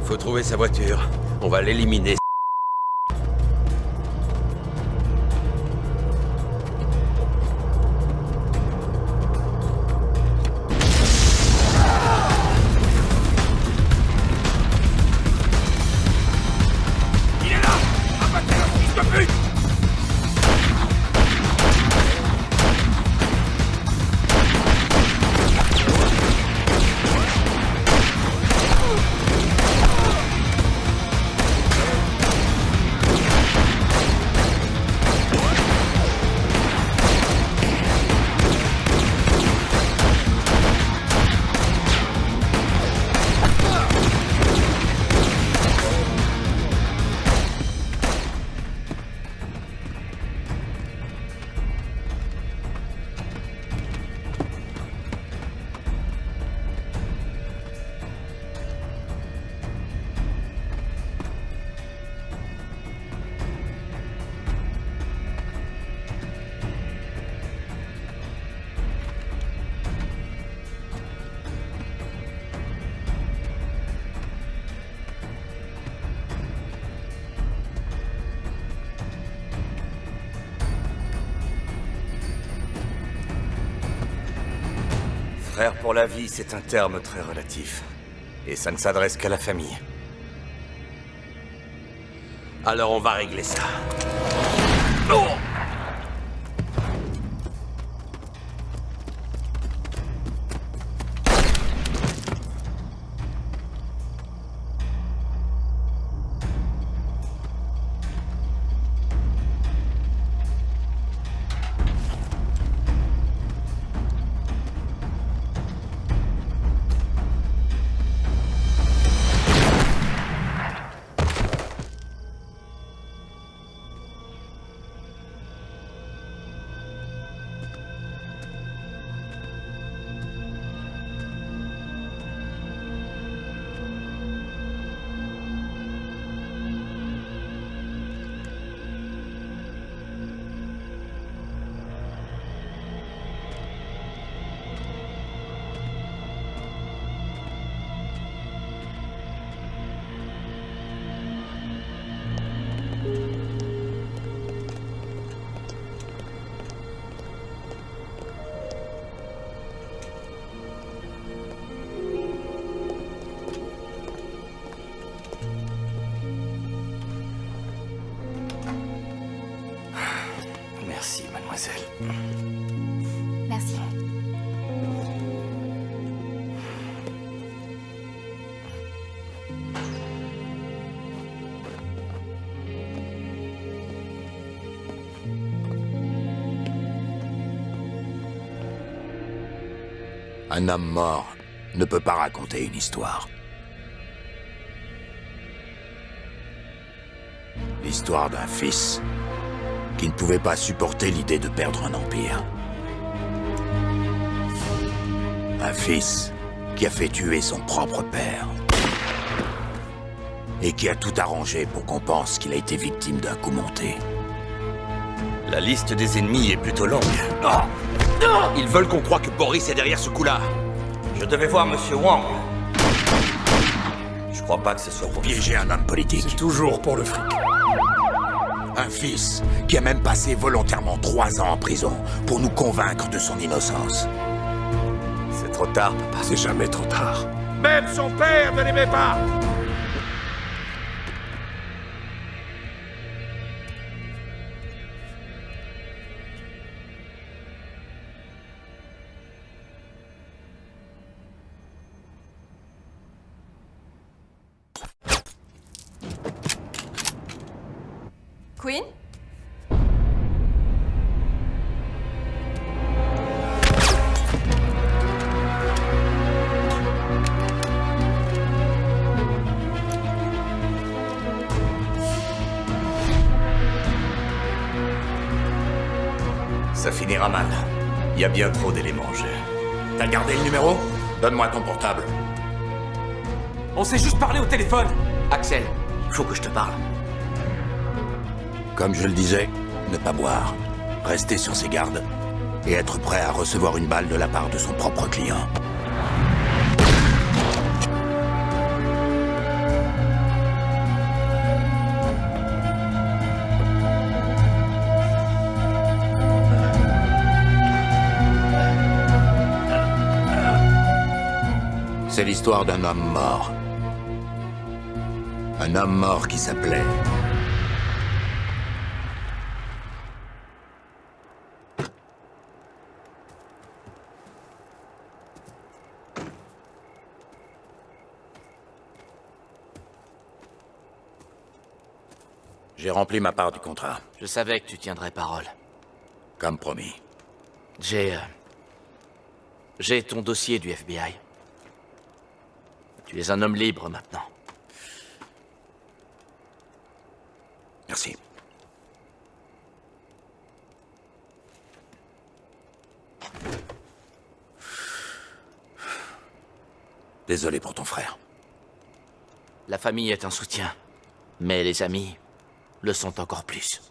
Faut trouver sa voiture. On va l'éliminer. Il est là! Abattez le fils de pute! Frère pour la vie, c'est un terme très relatif. Et ça ne s'adresse qu'à la famille. Alors on va régler ça. Oh! Merci, mademoiselle. Merci. Un homme mort ne peut pas raconter une histoire. L'histoire d'un fils qui ne pouvait pas supporter l'idée de perdre un empire. Un fils qui a fait tuer son propre père. Et qui a tout arrangé pour qu'on pense qu'il a été victime d'un coup monté. La liste des ennemis est plutôt longue. Ils veulent qu'on croie que Boris est derrière ce coup-là. Je devais voir Monsieur Wang. Je crois pas que ce soit pour piéger un homme politique. C'est toujours pour le fric. Un fils qui a même passé volontairement 3 ans en prison pour nous convaincre de son innocence. C'est trop tard, papa. C'est jamais trop tard. Même son père ne l'aimait pas. Queen? Ça finira mal. Il y a bien trop d'éléments en jeu. T'as gardé le numéro? Donne-moi ton portable. On s'est juste parlé au téléphone. Axel, il faut que je te parle. Comme je le disais, ne pas boire, rester sur ses gardes et être prêt à recevoir une balle de la part de son propre client. C'est l'histoire d'un homme mort. Un homme mort qui s'appelait... J'ai rempli ma part du contrat. Je savais que tu tiendrais parole. Comme promis. J'ai ton dossier du FBI. Tu es un homme libre maintenant. Merci. Désolé pour ton frère. La famille est un soutien, mais les amis le sont encore plus.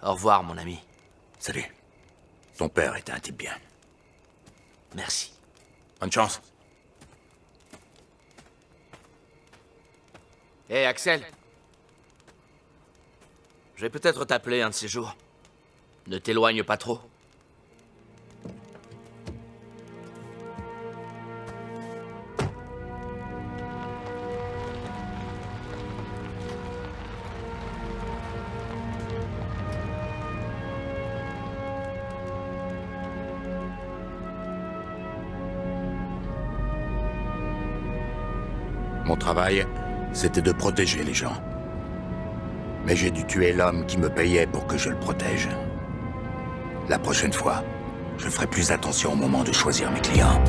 Au revoir, mon ami. Salut. Ton père était un type bien. Merci. Bonne chance. Hé, Axel. Je vais peut-être t'appeler un de ces jours. Ne t'éloigne pas trop. Mon travail, c'était de protéger les gens. Mais j'ai dû tuer l'homme qui me payait pour que je le protège. La prochaine fois, je ferai plus attention au moment de choisir mes clients.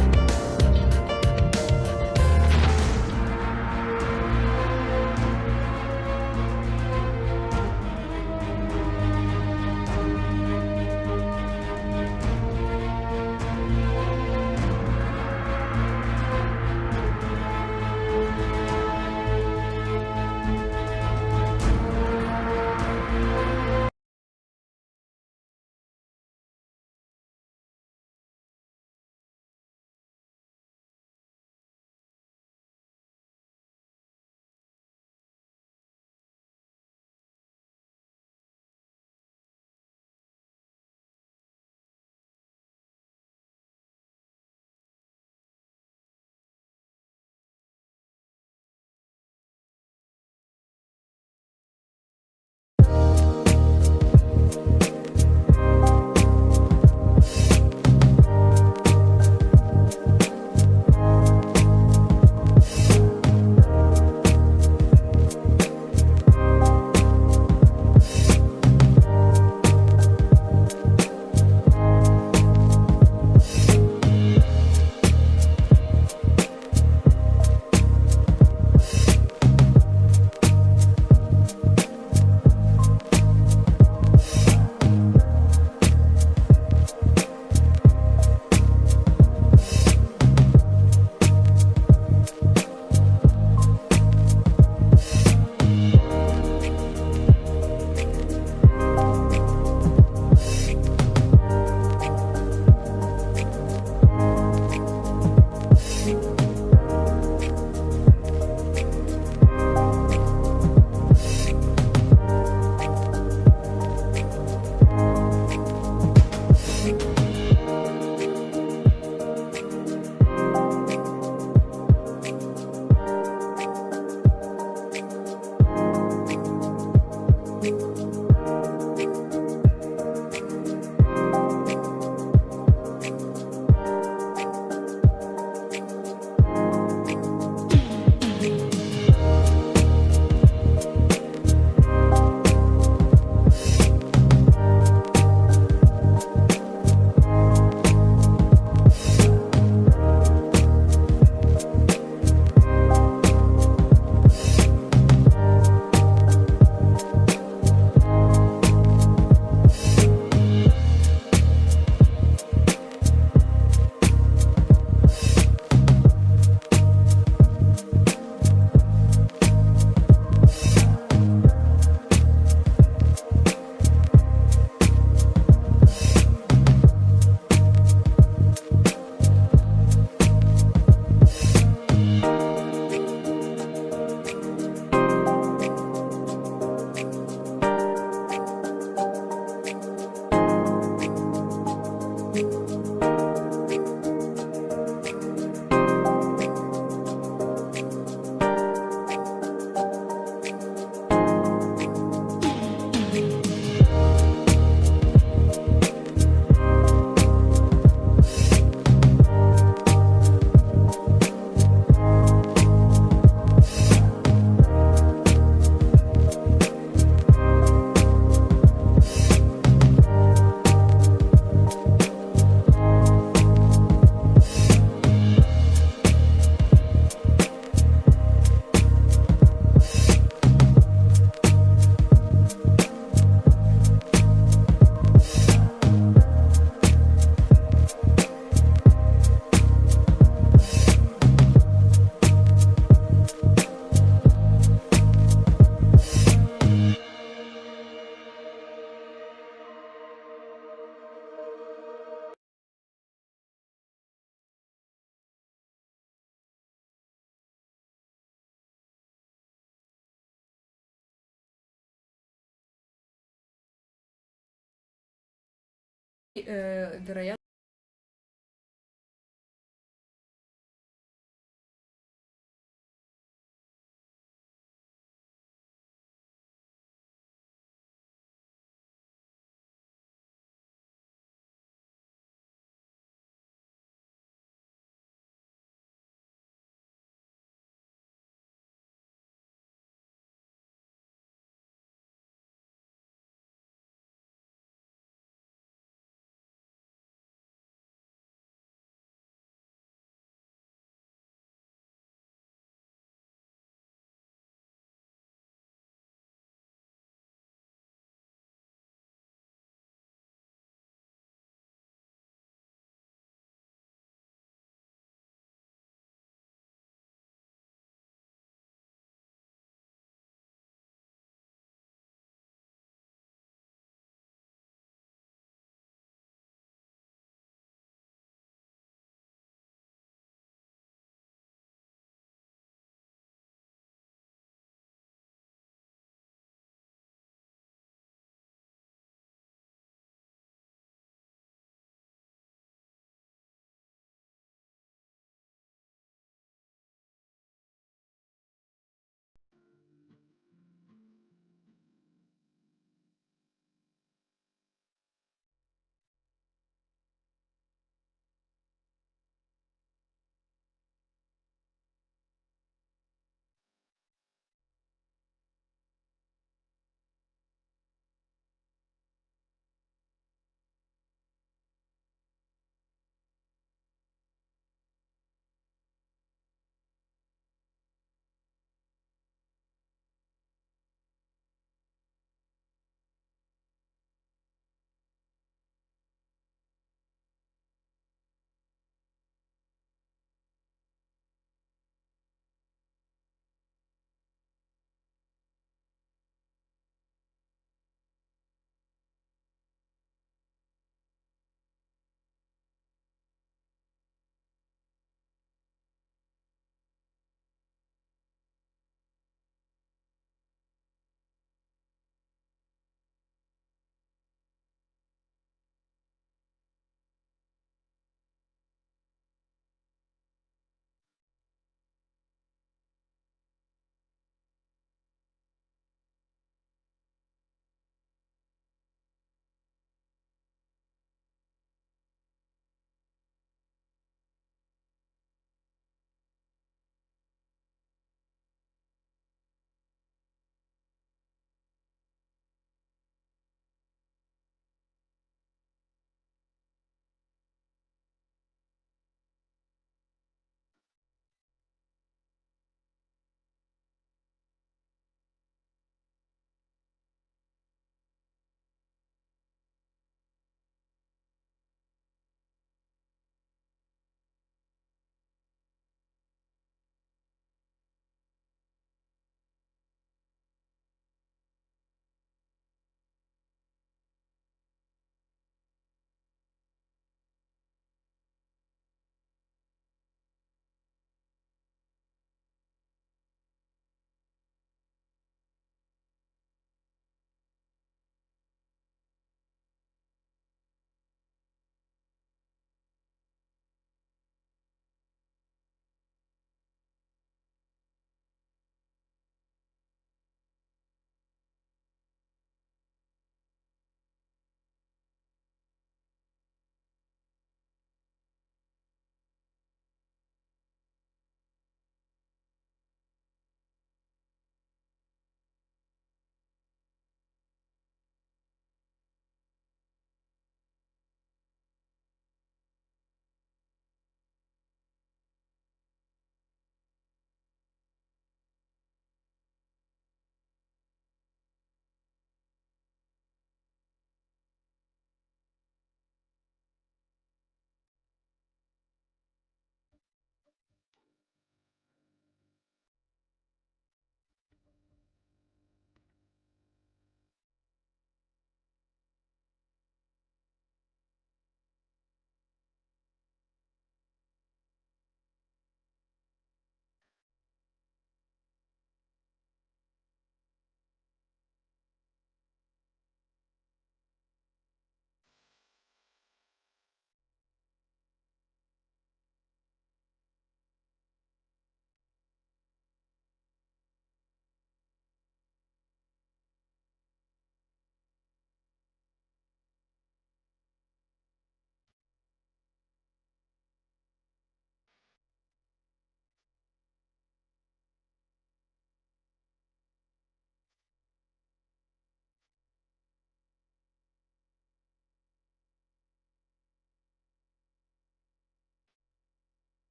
вероятно,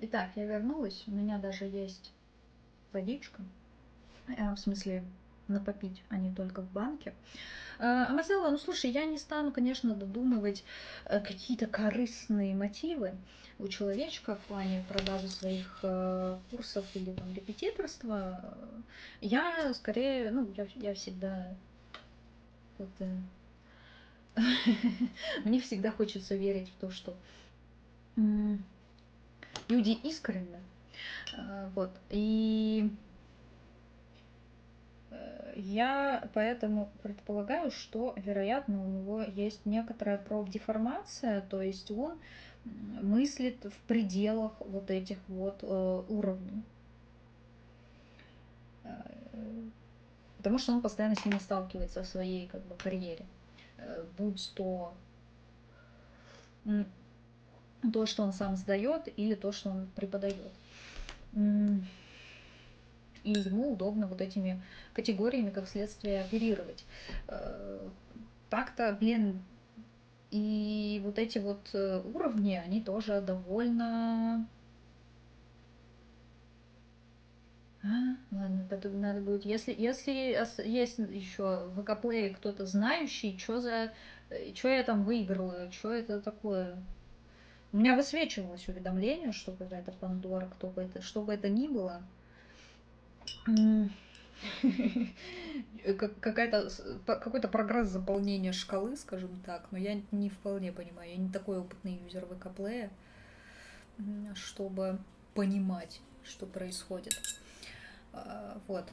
Итак, я вернулась. У меня даже есть водичка. В смысле, на попить, а не только в банке. Марселла, ну слушай, я не стану, конечно, додумывать какие-то корыстные мотивы у человечка в плане продажи своих курсов или там репетиторства. Я скорее, ну, я всегда как-то... Мне всегда хочется верить в то, что люди искренны. Вот. И я поэтому предполагаю, что, вероятно, у него есть некоторая профдеформация, то есть он мыслит в пределах вот этих вот уровней. Потому что он постоянно с ними сталкивается в своей как бы карьере. Будь то то, что он сам сдает, или то, что он преподает. И ему удобно вот этими категориями, как следствие, оперировать. Так-то, блин, и вот эти вот уровни, они тоже довольно... Ладно, надо будет... Если есть еще в ВК-плее кто-то знающий, что я там выиграла, что это такое... У меня высвечивалось уведомление, что какая-то Пандора, что бы это ни было. Какой-то прогресс заполнения шкалы, скажем так, но я не вполне понимаю. Я не такой опытный юзер ВК-плея, чтобы понимать, что происходит. Вот.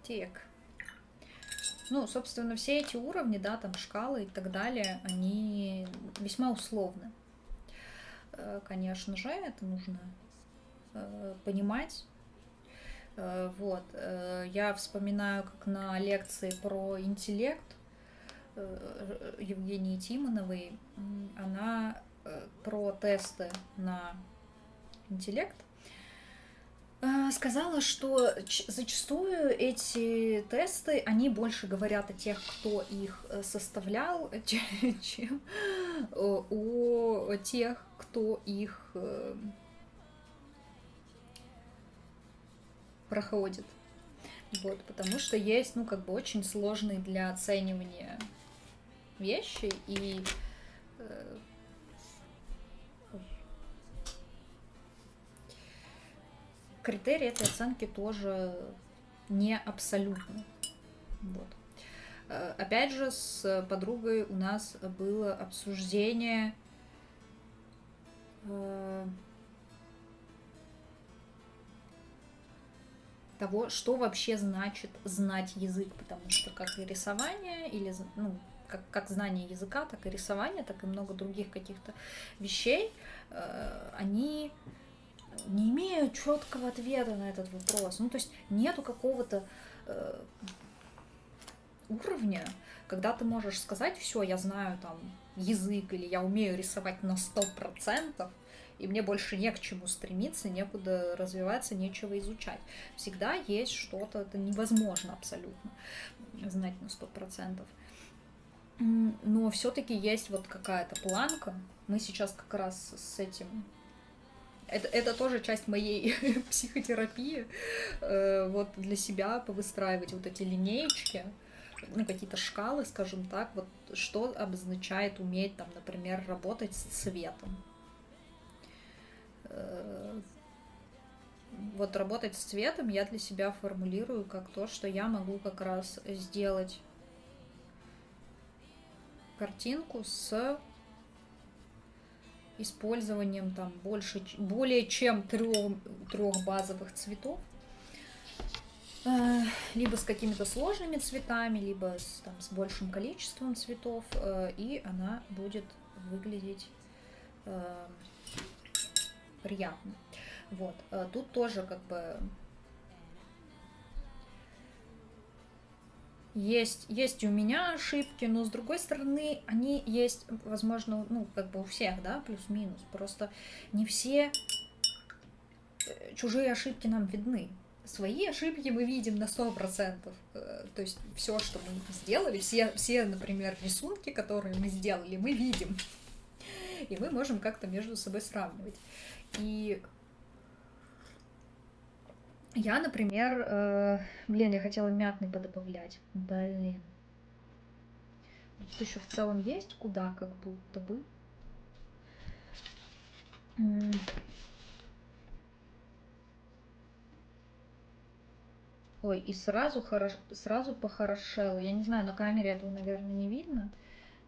Так. Ну, собственно, все эти уровни, да, там шкалы и так далее, они весьма условны. Конечно же, это нужно понимать. Вот. Я вспоминаю, как на лекции про интеллект Евгении Тимоновой, она про тесты на интеллект сказала, что зачастую эти тесты, они больше говорят о тех, кто их составлял, чем о тех, кто их проходит. Вот, потому что есть, ну, как бы очень сложные для оценивания вещи, и критерии этой оценки тоже не абсолютны. Вот. Опять же, с подругой у нас было обсуждение того, что вообще значит знать язык, потому что как и рисование, или, ну, как знание языка, так и рисование, так и много других каких-то вещей, они не имеют четкого ответа на этот вопрос. Ну, то есть нету какого-то уровня, когда ты можешь сказать: все, я знаю там язык, или я умею рисовать на 100%, и мне больше не к чему стремиться, некуда развиваться, нечего изучать. Всегда есть что-то, это невозможно абсолютно знать на 100%. Но все-таки есть вот какая-то планка. Мы сейчас как раз с этим... Это тоже часть моей психотерапии. Вот для себя повыстраивать вот эти линеечки, ну, какие-то шкалы, скажем так, вот что обозначает уметь, там, например, работать с цветом. Вот работать с цветом я для себя формулирую как то, что я могу как раз сделать картинку с использованием там более чем трех базовых цветов, либо с какими-то сложными цветами, либо с большим количеством цветов, и она будет выглядеть приятно. Вот. Тут тоже как бы есть у меня ошибки, но с другой стороны они есть, возможно, ну, как бы у всех, да, плюс-минус. Просто не все чужие ошибки нам видны. свои ошибки мы видим на 100%. То есть все, что мы сделали, все, например, рисунки, которые мы сделали, мы видим. И мы можем как-то между собой сравнивать. И я, например, блин, я хотела мятный подобавлять. Блин. Тут еще в целом есть куда, как будто бы. Ой, и сразу похорошело. Я не знаю, на камере этого, наверное, не видно.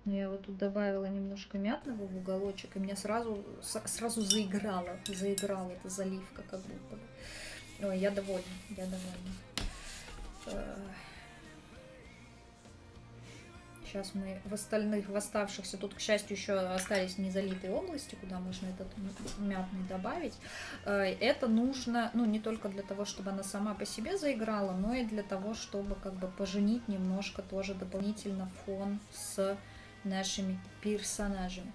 Но я вот тут добавила немножко мятного в уголочек, и мне сразу заиграла эта заливка, как будто бы. Ой, я довольна. Сейчас мы в оставшихся, тут, к счастью, еще остались незалитые области, куда можно этот мятный добавить. Это нужно, ну, не только для того, чтобы она сама по себе заиграла, но и для того, чтобы как бы поженить немножко тоже дополнительно фон с нашими персонажами.